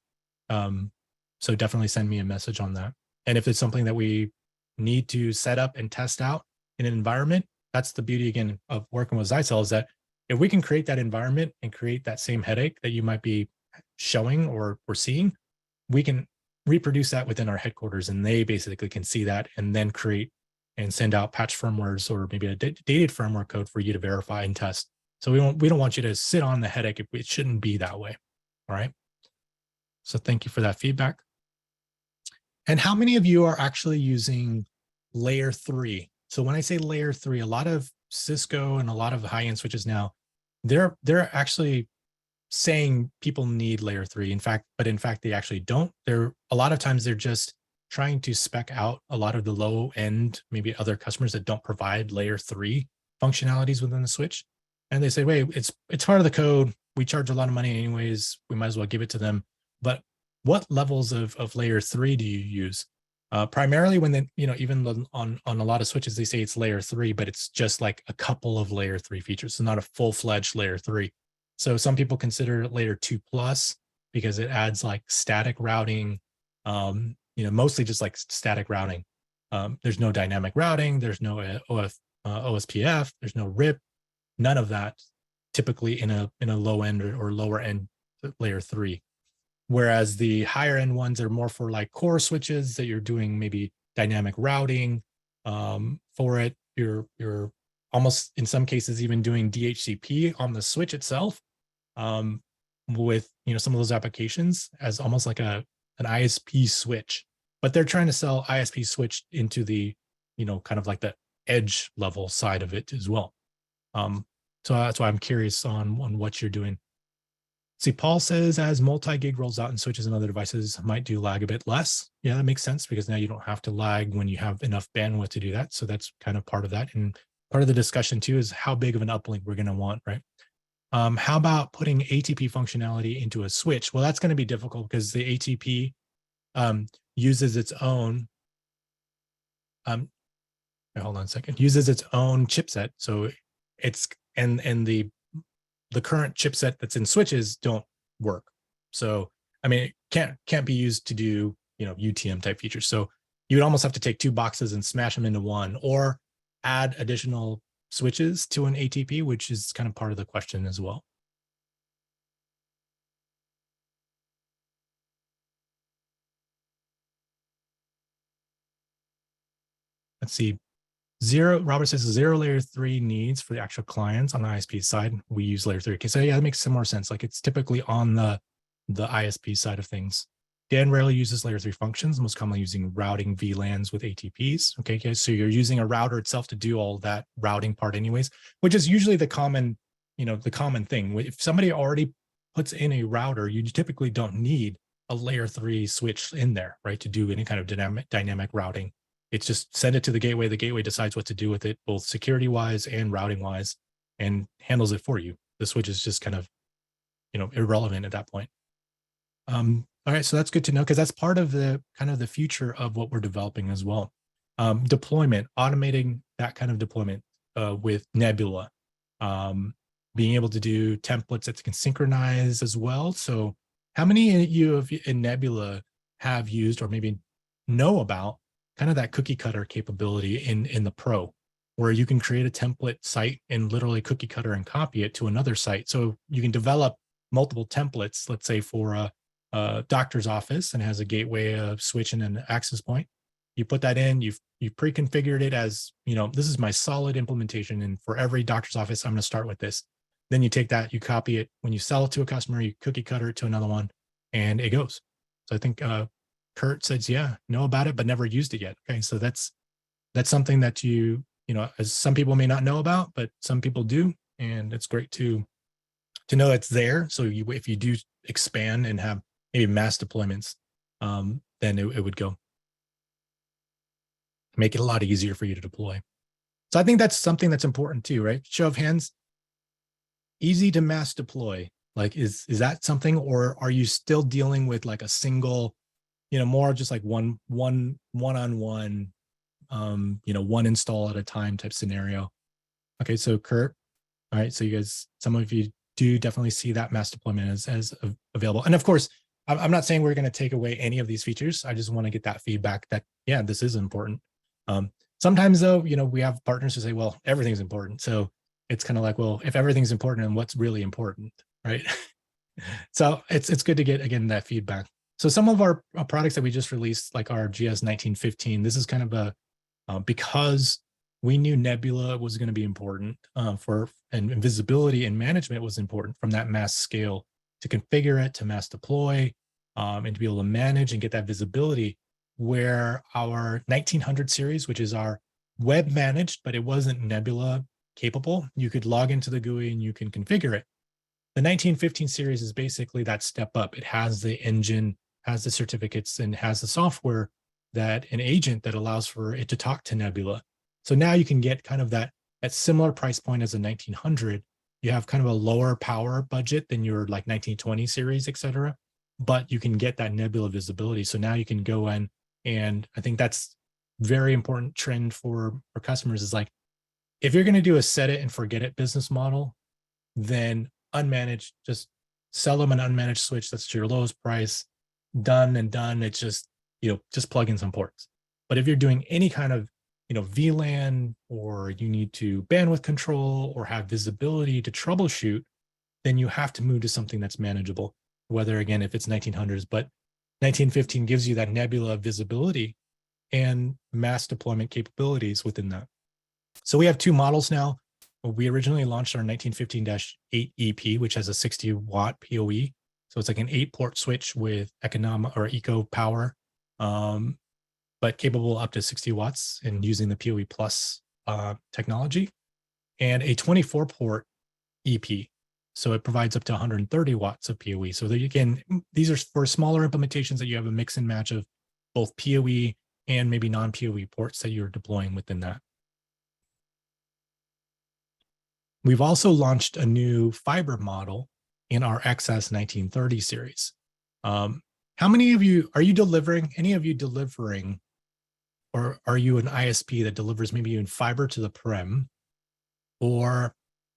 So definitely send me a message on that. And if it's something that we need to set up and test out in an environment, that's the beauty again of working with Zyxel, is that if we can create that environment and create that same headache that you might be showing or seeing, we can reproduce that within our headquarters, and they basically can see that and then create and send out patch firmwares or maybe a dated firmware code for you to verify and test. So we don't want you to sit on the headache. It shouldn't be that way. All right. So thank you for that feedback. And how many of you are actually using layer 3? So when I say layer 3, a lot of Cisco and a lot of high-end switches now, they're actually saying people need layer 3. In fact, they actually don't. They're a lot of times they're just trying to spec out a lot of the low end, maybe other customers that don't provide layer 3 functionalities within the switch. And they say, wait, it's part of the code. We charge a lot of money anyways. We might as well give it to them. But what levels of layer 3 do you use? Primarily when they, even on a lot of switches, they say it's layer 3, but it's just like a couple of layer 3 features. So not a full-fledged layer 3. So some people consider it layer 2 plus because it adds like static routing, mostly just like static routing. There's no dynamic routing. There's no OSPF. There's no RIP. None of that typically in a low end or lower end layer 3. Whereas the higher end ones are more for like core switches that you're doing maybe dynamic routing for it. You're almost in some cases even doing DHCP on the switch itself with some of those applications as almost like an ISP switch. But they're trying to sell ISP switch into the kind of like the edge level side of it as well. So that's why I'm curious on what you're doing. See, Paul says as multi-gig rolls out and switches and other devices might do lag a bit less. Yeah, that makes sense because now you don't have to lag when you have enough bandwidth to do that. So that's kind of part of that. And part of the discussion too is how big of an uplink we're going to want, right? How about putting ATP functionality into a switch? Well, that's going to be difficult because the ATP uses its own, hold on a second, uses its own chipset. So it's, and the current chipset that's in switches don't work. So, I mean, it can't be used to do, UTM type features. So you would almost have to take 2 boxes and smash them into one or add additional switches to an ATP, which is kind of part of the question as well. Let's see. Robert says 0 layer 3 needs for the actual clients on the ISP side. We use layer 3. Okay, so yeah, that makes some more sense. Like it's typically on the ISP side of things. Dan rarely uses layer 3 functions, most commonly using routing VLANs with ATPs. Okay, so you're using a router itself to do all that routing part anyways, which is usually the common, the common thing. If somebody already puts in a router, you typically don't need a layer 3 switch in there, right, to do any kind of dynamic routing. It's just send it to the gateway. The gateway decides what to do with it, both security wise and routing wise, and handles it for you. The switch is just kind of, irrelevant at that point. All right, so that's good to know because that's part of the kind of the future of what we're developing as well. Deployment, automating that kind of deployment with Nebula, being able to do templates that can synchronize as well. So how many of you in Nebula have used or maybe know about kind of that cookie cutter capability in the Pro, where you can create a template site and literally cookie cutter and copy it to another site. So you can develop multiple templates, let's say for a doctor's office and has a gateway, a switch, and an access point. You put that in, you've pre-configured it as, this is my solid implementation. And for every doctor's office, I'm going to start with this. Then you take that, you copy it. When you sell it to a customer, you cookie cutter it to another one and it goes. So I think, Kurt says, yeah, know about it, but never used it yet. Okay, so that's something that as some people may not know about, but some people do, and it's great to know it's there. So if you do expand and have maybe mass deployments, then it would go make it a lot easier for you to deploy. So I think that's something that's important too, right? Show of hands, easy to mass deploy. Like, is that something, or are you still dealing with like a single, more just like one-on-one, one install at a time type scenario? Okay, so Kurt, all right, so you guys, some of you do definitely see that mass deployment as available. And of course, I'm not saying we're going to take away any of these features. I just want to get that feedback that, yeah, this is important. Sometimes though, we have partners who say, well, everything's important. So it's kind of like, well, if everything's important, then what's really important, right? So it's good to get, again, that feedback. So some of our products that we just released, like our GS 1915, this is kind of a because we knew Nebula was going to be important and visibility and management was important from that mass scale to configure it, to mass deploy, and to be able to manage and get that visibility. Where our 1900 series, which is our web managed, but it wasn't Nebula capable, you could log into the GUI and you can configure it. The 1915 series is basically that step up. It has the engine, has the certificates, and has the software, that an agent that allows for it to talk to Nebula. So now you can get kind of that at similar price point as a 1900. You have kind of a lower power budget than your like 1920 series, et cetera, but you can get that Nebula visibility. So now you can go in, and I think that's very important trend for customers is like, if you're going to do a set it and forget it business model, then unmanaged, just sell them an unmanaged switch that's your lowest price, done and done. It's just, just plug in some ports. But if you're doing any kind of, VLAN, or you need to bandwidth control or have visibility to troubleshoot, then you have to move to something that's manageable, whether, again, if it's 1900s, but 1915 gives you that Nebula visibility and mass deployment capabilities within that. So we have two models now. We originally launched our 1915-8 EP, which has a 60-watt PoE. So it's like an 8-port switch with eco power, but capable up to 60 watts and using the PoE Plus technology, and a 24-port EP. So it provides up to 130 watts of PoE. So again, these are for smaller implementations that you have a mix and match of both PoE and maybe non-PoE ports that you're deploying within that. We've also launched a new fiber model in our XS 1930 series. How many of you, are you delivering, or are you an ISP that delivers maybe even fiber to the prem or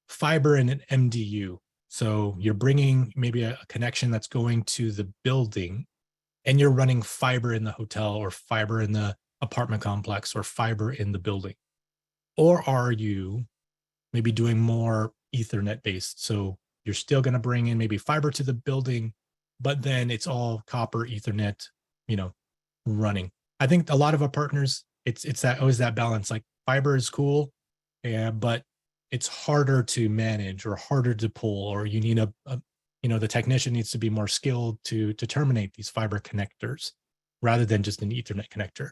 fiber in an MDU? So you're bringing maybe a connection that's going to the building, and you're running fiber in the hotel or fiber in the apartment complex or fiber in the building. Or are you maybe doing more Ethernet based? So you're still going to bring in maybe fiber to the building, but then it's all copper Ethernet, running. I think a lot of our partners, it's that always that balance. Like fiber is cool, but it's harder to manage or harder to pull, or you need the technician needs to be more skilled to terminate these fiber connectors rather than just an Ethernet connector.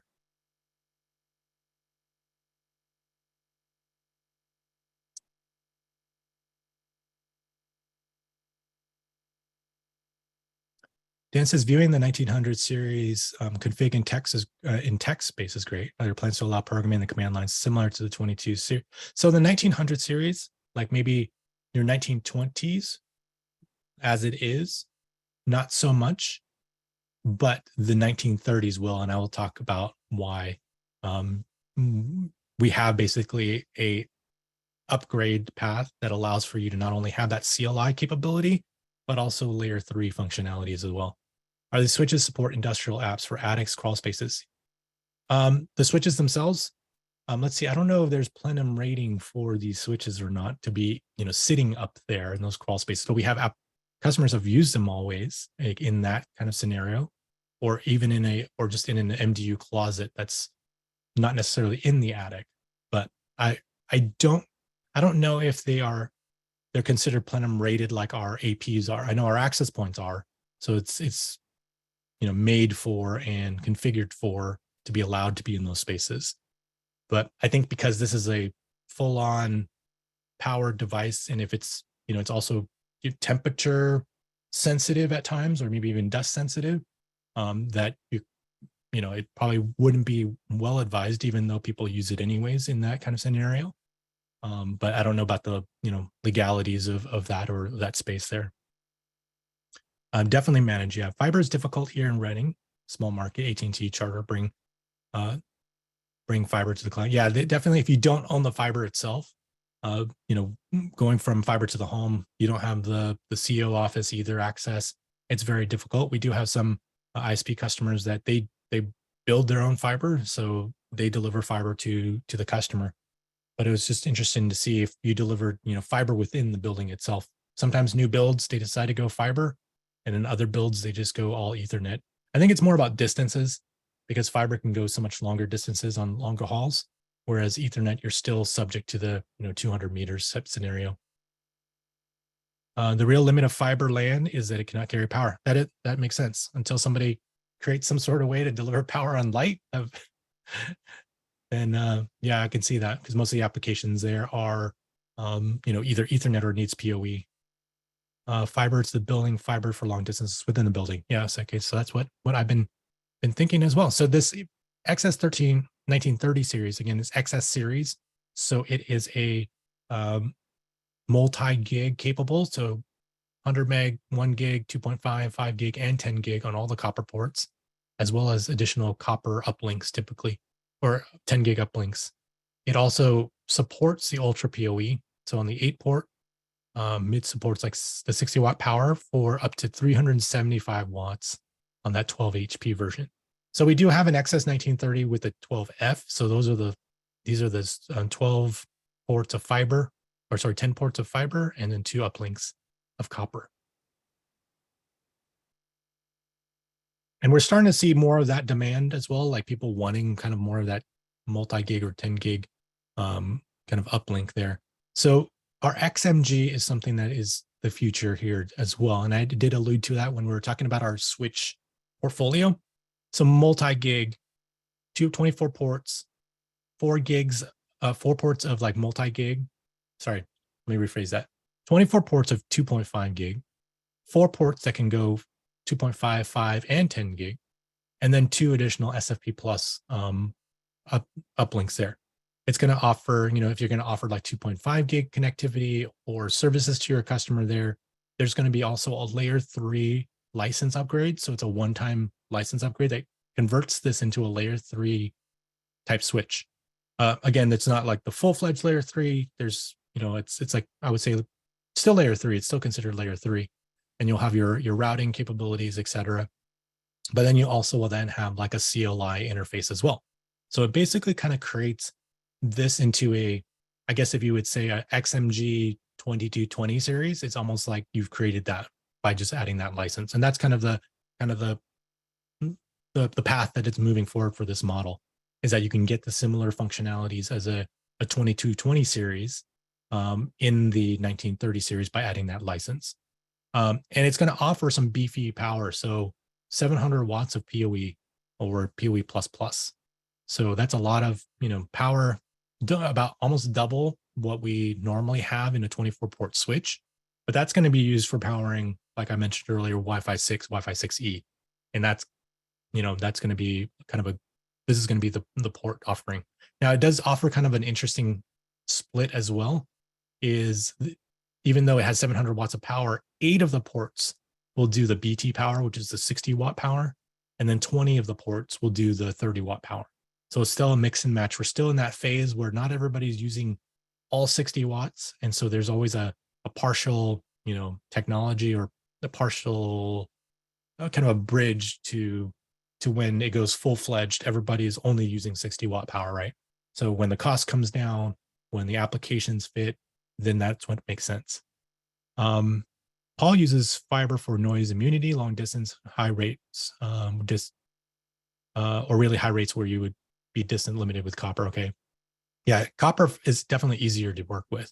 Dan says viewing the 1900 series config in text space is great. Are there plans to allow programming the command lines similar to the 22 series? So the 1900 series, like maybe your 1920s as it is, not so much, but the 1930s will, and I will talk about why. We have basically a upgrade path that allows for you to not only have that CLI capability, but also layer 3 functionalities as well. Are the switches support industrial apps for attics, crawl spaces? The switches themselves, let's see, I don't know if there's plenum rating for these switches or not to be, sitting up there in those crawl spaces, but we have customers have used them always, like in that kind of scenario, or even or just in an MDU closet that's not necessarily in the attic. But I don't know if they're considered plenum rated like our APs are. I know our access points are, so it's made for and configured for to be allowed to be in those spaces. But I think because this is a full-on powered device, and if it's it's also temperature sensitive at times, or maybe even dust sensitive, that it probably wouldn't be well advised, even though people use it anyways in that kind of scenario. But I don't know about the legalities of that or that space there. Definitely manage. Yeah, fiber is difficult here in Reading, small market. AT&T, Charter bring fiber to the client. Yeah, definitely. If you don't own the fiber itself, going from fiber to the home, you don't have the CO office either access. It's very difficult. We do have some ISP customers that they build their own fiber, so they deliver fiber to the customer. but it was just interesting to see if you delivered, fiber within the building itself. Sometimes new builds, they decide to go fiber, and in other builds, they just go all Ethernet. I think it's more about distances because fiber can go so much longer distances on longer hauls, whereas Ethernet, you're still subject to the 200 meters scenario. The real limit of fiber LAN is that it cannot carry power. That makes sense until somebody creates some sort of way to deliver power on light. Then yeah, I can see that because most of the applications there are, either Ethernet or needs PoE. Fiber to the building, fiber for long distances within the building. Yes, okay, so that's what I've been thinking as well. So this XS13 1930 series, again, is XS series. So it is a multi-gig capable. So 100 meg, 1 gig, 2.5, 5 gig, and 10 gig on all the copper ports, as well as additional copper uplinks typically, or 10 gig uplinks. It also supports the Ultra PoE. So on the 8 port, it supports like the 60 watt power for up to 375 watts on that 12 HP version. So we do have an XS 1930 with a 12F. So these are the 12 ports of fiber, or sorry, 10 ports of fiber, and then 2 uplinks of copper. And we're starting to see more of that demand as well, like people wanting kind of more of that multi-gig or 10 gig kind of uplink there. So our XMG is something that is the future here as well. And I did allude to that when we were talking about our switch portfolio. So multi-gig, 24 ports, 4 gigs, 4 ports of like multi-gig. Sorry, let me rephrase that. 24 ports of 2.5 gig, 4 ports that can go 2.5, 5, and 10 gig, and then 2 additional SFP plus uplinks there. It's going to offer, if you're going to offer like 2.5 gig connectivity or services to your customer there's going to be also a layer 3 license upgrade. So it's a one-time license upgrade that converts this into a layer 3 type switch. Again, it's not like the full-fledged layer 3. There's, it's like, I would say still layer 3. It's still considered layer 3. And you'll have your routing capabilities, et cetera. But then you also will then have like a CLI interface as well. So it basically kind of creates this into I guess if you would say a XMG 2220 series, it's almost like you've created that by just adding that license. And that's kind of the path that it's moving forward for this model, is that you can get the similar functionalities as a 2220 series in the 1930 series by adding that license. And it's going to offer some beefy power. So 700 watts of PoE or PoE++. So that's a lot of, power, about almost double what we normally have in a 24 port switch. But that's going to be used for powering, like I mentioned earlier, Wi-Fi 6, Wi-Fi 6E. And that's going to be this is going to be the port offering. Now it does offer kind of an interesting split as well, is even though it has 700 watts of power, 8 of the ports will do the BT power, which is the 60 watt power. And then 20 of the ports will do the 30 watt power. So it's still a mix and match. We're still in that phase where not everybody's using all 60 watts. And so there's always a partial, technology, or a partial kind of a bridge to when it goes full-fledged, everybody is only using 60 watt power, right? So when the cost comes down, when the applications fit, then that's what makes sense. Paul uses fiber for noise immunity, long distance, high rates, or really high rates where you would be distant limited with copper. Okay. Yeah, copper is definitely easier to work with.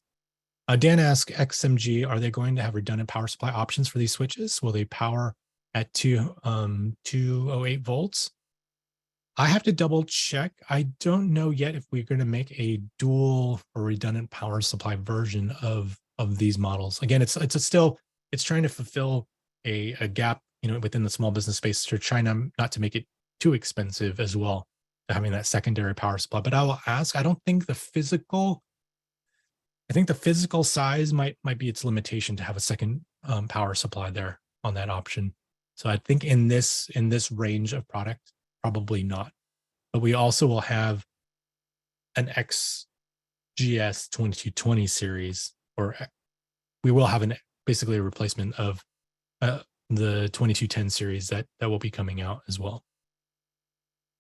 Dan asks, XMG, are they going to have redundant power supply options for these switches? Will they power at 208 volts? I have to double check. I don't know yet if we're going to make a dual or redundant power supply version of these models. Again, it's trying to fulfill a gap, within the small business space, to try not to make it too expensive as well, having that secondary power supply. But I will ask. I think the physical size might be its limitation to have a second power supply there on that option. So I think in this range of product, probably not. But we also will have an XGS 2220 series, or we will have basically a replacement of the 2210 series that will be coming out as well,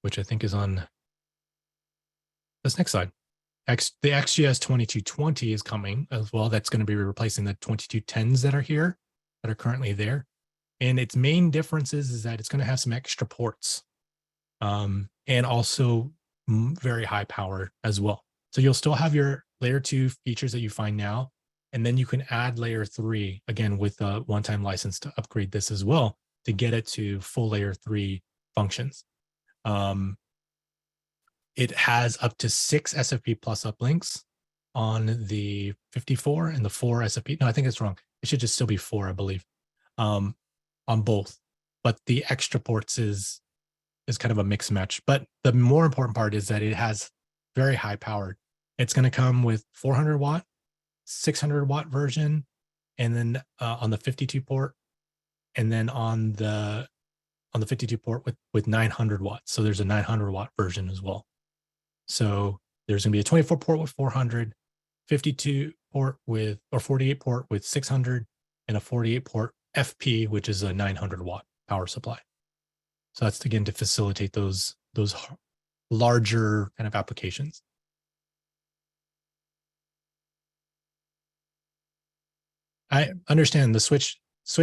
which I think is on this next slide. the XGS 2220 is coming as well. That's going to be replacing the 2210s that are here, that are currently there. And its main difference is that it's going to have some extra ports, and also very high power as well. So you'll still have your layer 2 features that you find now, and then you can add layer 3 again with a one-time license to upgrade this as well to get it to full layer 3 functions. It has up to 6 SFP plus uplinks on the 54 and the 4 SFP. No, I think it's wrong. It should just still be 4, I believe, on both. But the extra ports is kind of a mix match. But the more important part is that it has very high powered. It's going to come with 400 watt, 600 watt version, and then on the 52 port, and then on the 52 port with 900 watts. So there's a 900 watt version as well. So there's going to be a 24 port with 400, 52 port with, or 48 port with 600, and a 48 port FP, which is a 900 watt power supply. So that's again to facilitate those larger kind of applications. I understand the switch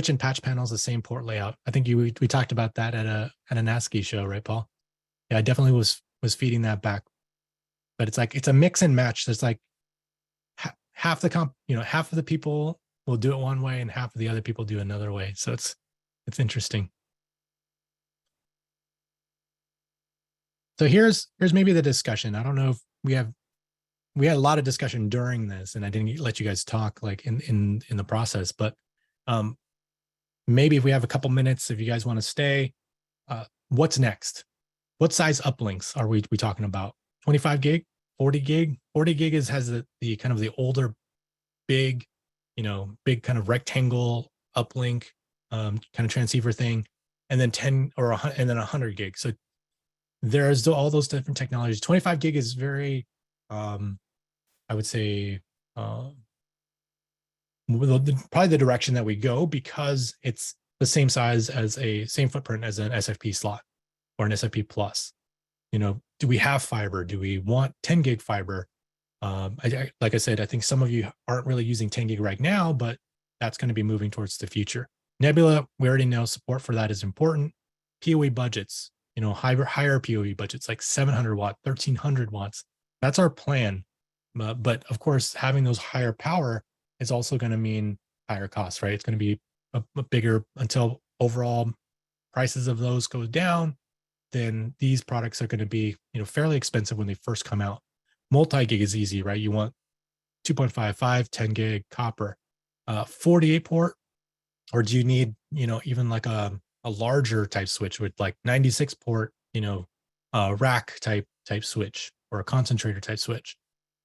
and patch panel is the same port layout. I think we talked about that at an ASCII show, right, Paul? Yeah, I definitely was feeding that back. But it's like, it's a mix and match. There's like half of the people will do it one way and half of the other people do another way. So it's interesting. So here's maybe the discussion. I don't know if we had a lot of discussion during this, and I didn't let you guys talk like in the process, but maybe if we have a couple minutes, if you guys want to stay, what's next? What size uplinks are we talking about? 25 gig, 40 gig? 40 gig has the kind of the older, big kind of rectangle uplink kind of transceiver thing, and then 10 or and then 100 gig. So there's all those different technologies. 25 gig is very, I would say, probably the direction that we go, because it's the same size as same footprint as an SFP slot or an SFP plus. Do we have fiber? Do we want 10 gig fiber? Like I said, I think some of you aren't really using 10 gig right now, but that's going to be moving towards the future. Nebula, we already know support for that is important. PoE budgets, higher PoE budgets, like 700 watt, 1300 watts. That's our plan. But of course, having those higher power is also going to mean higher costs, right? It's going to be a bigger, until overall prices of those go down, then these products are going to be, fairly expensive when they first come out. Multi-gig is easy, right? You want 2.55, 10 gig copper, 48 port, or do you need, even like a larger type switch with like 96 port, rack type switch, or a concentrator type switch?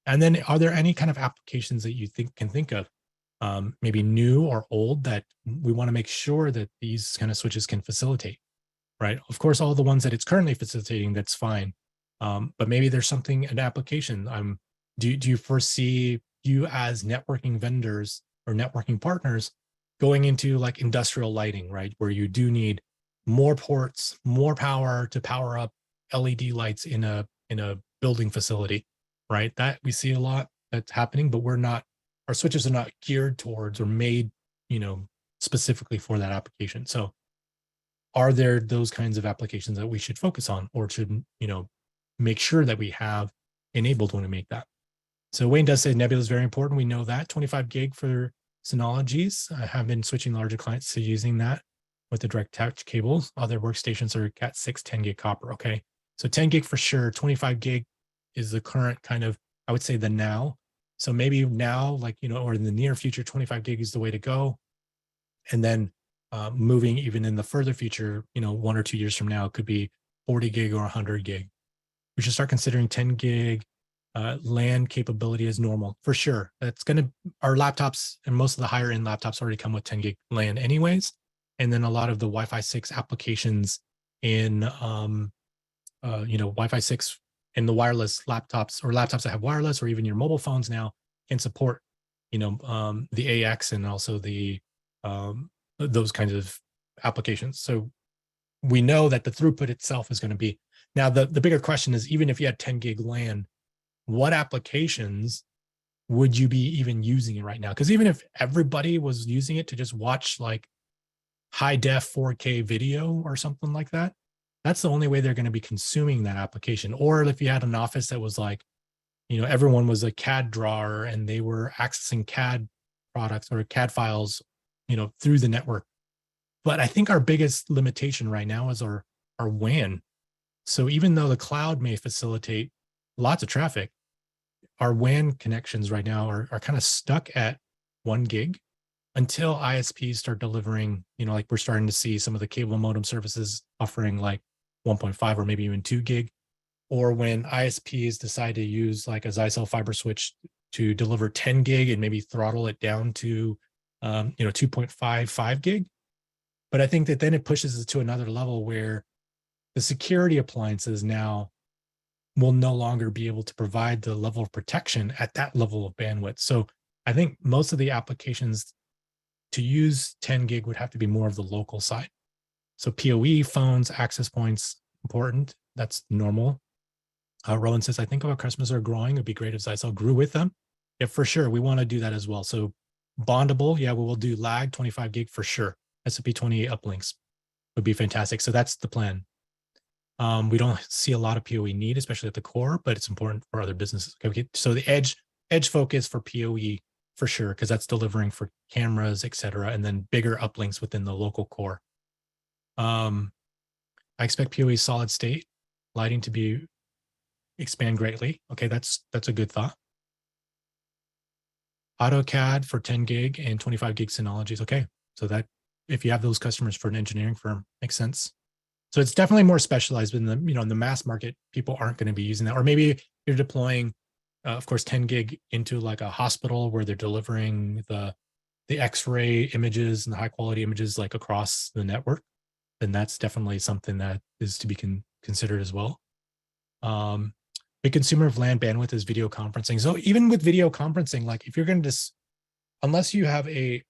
And then are there any kind of applications that you can think of, maybe new or old, that we want to make sure that these kind of switches can facilitate? Right. Of course, all the ones that it's currently facilitating, that's fine. But maybe there's something, an application. Do you foresee you as networking vendors or networking partners going into like industrial lighting, right? Where you do need more ports, more power to power up LED lights in a building facility, right? That we see a lot that's happening, but our switches are not geared towards or made, specifically for that application. So are there those kinds of applications that we should focus on, or should, make sure that we have enabled when we make that? So Wayne does say Nebula is very important. We know that. 25 gig for Synologies. I have been switching larger clients to using that with the direct attach cables. Other workstations are Cat 6, 10 gig copper. Okay. So 10 gig for sure. 25 gig is the current kind of, I would say, the now. So maybe now, like, or in the near future, 25 gig is the way to go. And then moving even in the further future, 1 or 2 years from now, it could be 40 gig or 100 gig. We should start considering 10 gig LAN capability as normal, for sure. That's our laptops, and most of the higher end laptops already come with 10 gig LAN anyways. And then a lot of the Wi-Fi 6 applications in, Wi-Fi 6 in the wireless laptops, or laptops that have wireless, or even your mobile phones now can support, the AX and also the those kinds of applications. So we know that the throughput itself is going to be, now the bigger question is, even if you had 10 gig LAN, what applications would you be even using it right now? Because even if everybody was using it to just watch like high def 4K video or something like that, that's the only way they're going to be consuming that application. Or if you had an office that was like, everyone was a CAD drawer and they were accessing CAD products or CAD files, through the network. But I think our biggest limitation right now is our WAN. So even though the cloud may facilitate lots of traffic, our WAN connections right now are kind of stuck at 1 gig until ISPs start delivering, like we're starting to see some of the cable modem services offering like 1.5 or maybe even 2 gig, or when ISPs decide to use like a Zyxel fiber switch to deliver 10 gig and maybe throttle it down to 2.55 gig. But I think that then it pushes it to another level where the security appliances now will no longer be able to provide the level of protection at that level of bandwidth. So I think most of the applications to use 10 gig would have to be more of the local side. So PoE, phones, access points, important. That's normal. Rowan says, I think our customers are growing. It'd be great if Zyxel grew with them. Yeah, for sure. We want to do that as well. So bondable, yeah, we will do lag 25 gig for sure. SFP28 uplinks would be fantastic. So that's the plan. We don't see a lot of PoE need, especially at the core, but it's important for other businesses. Okay, so the edge focus for PoE for sure, because that's delivering for cameras, et cetera, and then bigger uplinks within the local core. I expect PoE solid state lighting to be expand greatly. Okay, that's a good thought. AutoCAD for 10 gig and 25 gig Synologies. Okay, so that if you have those customers for an engineering firm, makes sense. So it's definitely more specialized, but in the in the mass market, people aren't going to be using that. Or maybe you're deploying, of course, 10 gig into like a hospital where they're delivering the X-ray images and the high quality images like across the network. Then that's definitely something that is to be considered as well. Big consumer of LAN bandwidth is video conferencing. So even with video conferencing, like if you're going to just, unless you have a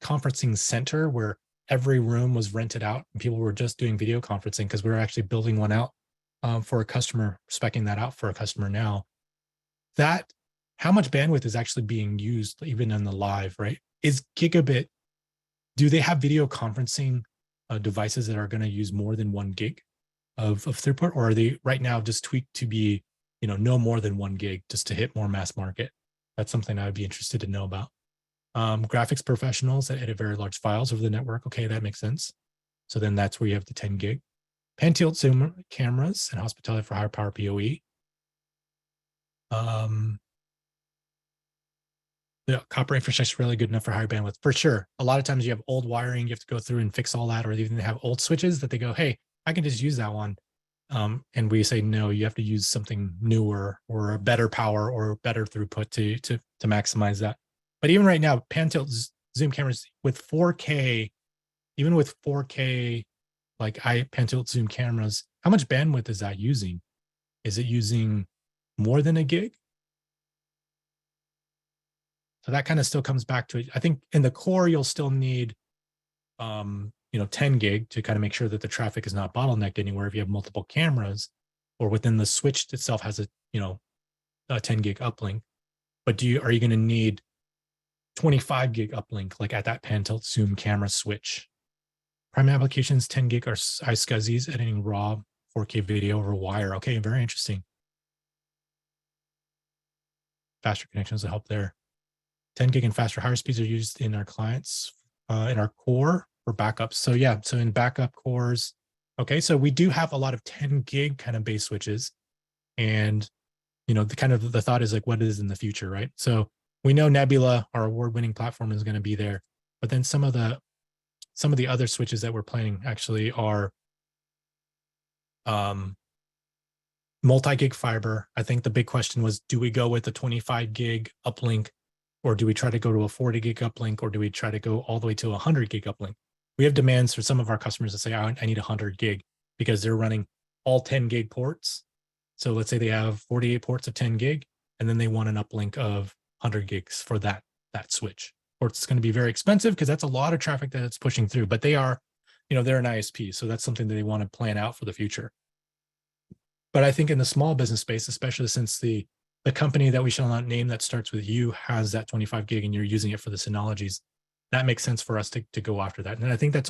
conferencing center where every room was rented out and people were just doing video conferencing, because we were actually building one out for a customer, speccing that out for a customer now, that how much bandwidth is actually being used even in the live, right? Is gigabit, do they have video conferencing devices that are going to use more than 1 gig of throughput, or are they right now just tweaked to be, no more than 1 gig just to hit more mass market? That's something I would be interested to know about. Graphics professionals that edit very large files over the network. Okay, that makes sense. So then that's where you have the 10 gig. Pan tilt zoom cameras and hospitality for higher power PoE. The copper infrastructure is really good enough for higher bandwidth, for sure. A lot of times you have old wiring, you have to go through and fix all that, or even have old switches that they go, hey, I can just use that one. And we say, no, you have to use something newer or a better power or better throughput to maximize that. But even right now, pan tilt zoom cameras with 4K, even with 4K, like pan tilt zoom cameras, how much bandwidth is that using? Is it using more than 1 gig? So that kind of still comes back to it. I think in the core, you'll still need, 10 gig to kind of make sure that the traffic is not bottlenecked anywhere if you have multiple cameras, or within the switch itself has a 10 gig uplink. But are you going to need 25 gig uplink like at that pan tilt zoom camera switch? Prime applications, 10 gig are iSCSIs editing raw 4K video over wire. Okay, very interesting. Faster connections will help there. 10 gig and faster higher speeds are used in our clients, in our core for backups. So yeah, so in backup cores, okay, so we do have a lot of 10 gig kind of base switches, and the thought is like, what is in the future, right? So we know Nebula, our award-winning platform, is going to be there, but then some of the other switches that we're planning actually are multi-gig fiber. I think the big question was, do we go with the 25 gig uplink, or do we try to go to a 40 gig uplink, or do we try to go all the way to a 100 gig uplink? We have demands for some of our customers that say, I need 100 gig because they're running all 10 gig ports. So let's say they have 48 ports of 10 gig, and then they want an uplink of 100 gigs for that switch. Or it's going to be very expensive because that's a lot of traffic that it's pushing through, but they are, they're an ISP. So that's something that they want to plan out for the future. But I think in the small business space, especially since the the company that we shall not name that starts with U has that 25 gig and you're using it for the Synologies, that makes sense for us to go after that. And I think that's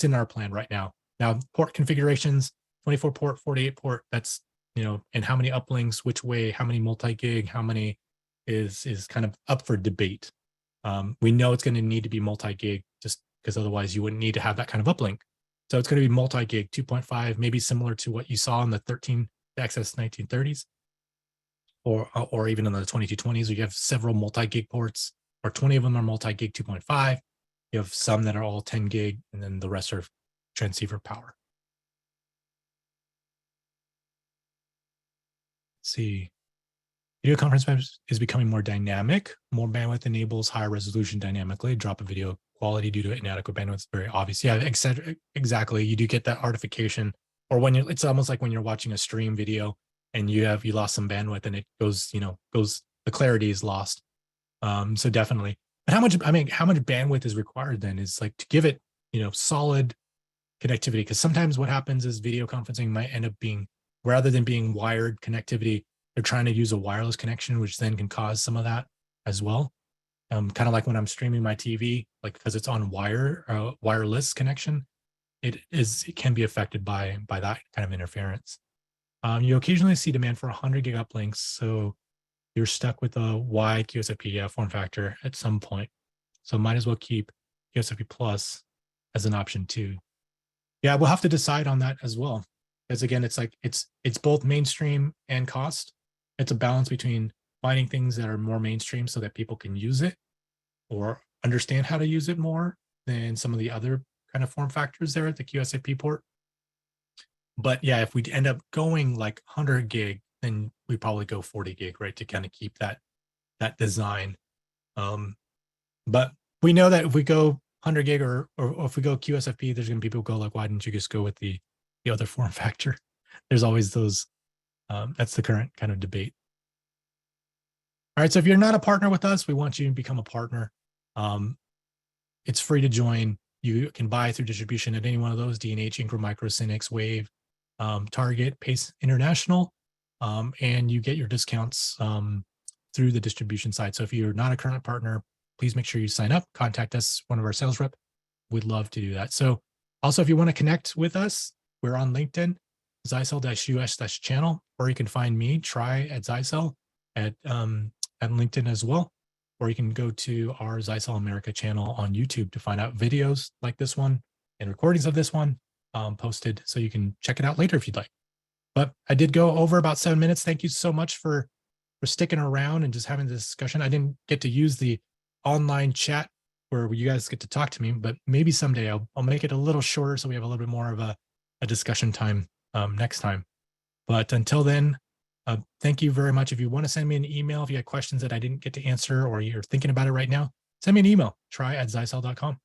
in our plan right now. Now, port configurations, 24 port, 48 port, that's, and how many uplinks, which way, how many multi-gig, how many is kind of up for debate. We know it's going to need to be multi-gig just because otherwise you wouldn't need to have that kind of uplink. So it's going to be multi-gig 2.5, maybe similar to what you saw in the XS 1930s, or even in the 2220s, you have several multi-gig ports, or 20 of them are multi-gig 2.5. You have some that are all 10 gig, and then the rest are transceiver power. Let's see. Video conference web is becoming more dynamic. More bandwidth enables higher resolution dynamically. Drop of video quality due to inadequate bandwidth is very obvious. Yeah, exactly. You do get that artification, or when it's almost like when you're watching a stream video and you lost some bandwidth and it goes, the clarity is lost. So definitely. But how much bandwidth is required then is like to give it, solid connectivity. Because sometimes what happens is video conferencing might end up being, rather than being wired connectivity, they're trying to use a wireless connection, which then can cause some of that as well. Kind of like when I'm streaming my TV, like because it's on wireless connection, it can be affected by that kind of interference. You occasionally see demand for 100 gig uplinks, so you're stuck with a wide QSFP form factor at some point. So might as well keep QSFP Plus as an option too. Yeah, we'll have to decide on that as well, because again, it's like it's both mainstream and cost. It's a balance between finding things that are more mainstream so that people can use it or understand how to use it more than some of the other kind of form factors there at the QSFP port. But yeah, if we end up going like 100 gig, then we probably go 40 gig, right, to kind of keep that design. But we know that if we go 100 gig or if we go QSFP, there's going to be people who go like, why didn't you just go with the other form factor? There's always those. That's the current kind of debate. All right, so if you're not a partner with us, we want you to become a partner. It's free to join. You can buy through distribution at any one of those: D&H, Ingram Micro, Cynix, Wave, Target, Pace International, and you get your discounts through the distribution side. So if you're not a current partner, please make sure you sign up. Contact us, one of our sales rep. We'd love to do that. So also, if you want to connect with us, we're on LinkedIn, Zyxel-US-channel, or you can find me, Try at Zyxel at LinkedIn as well. Or you can go to our Zyxel America channel on YouTube to find out videos like this one and recordings of this one posted, so you can check it out later if you'd like. But I did go over about 7 minutes. Thank you so much for sticking around and just having this discussion. I didn't get to use the online chat where you guys get to talk to me, but maybe someday I'll make it a little shorter so we have a little bit more of a discussion time next time. But until then, thank you very much. If you want to send me an email, if you have questions that I didn't get to answer or you're thinking about it right now, send me an email, try@zyxel.com.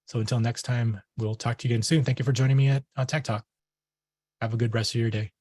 So until next time, we'll talk to you again soon. Thank you for joining me at Tech Talk. Have a good rest of your day.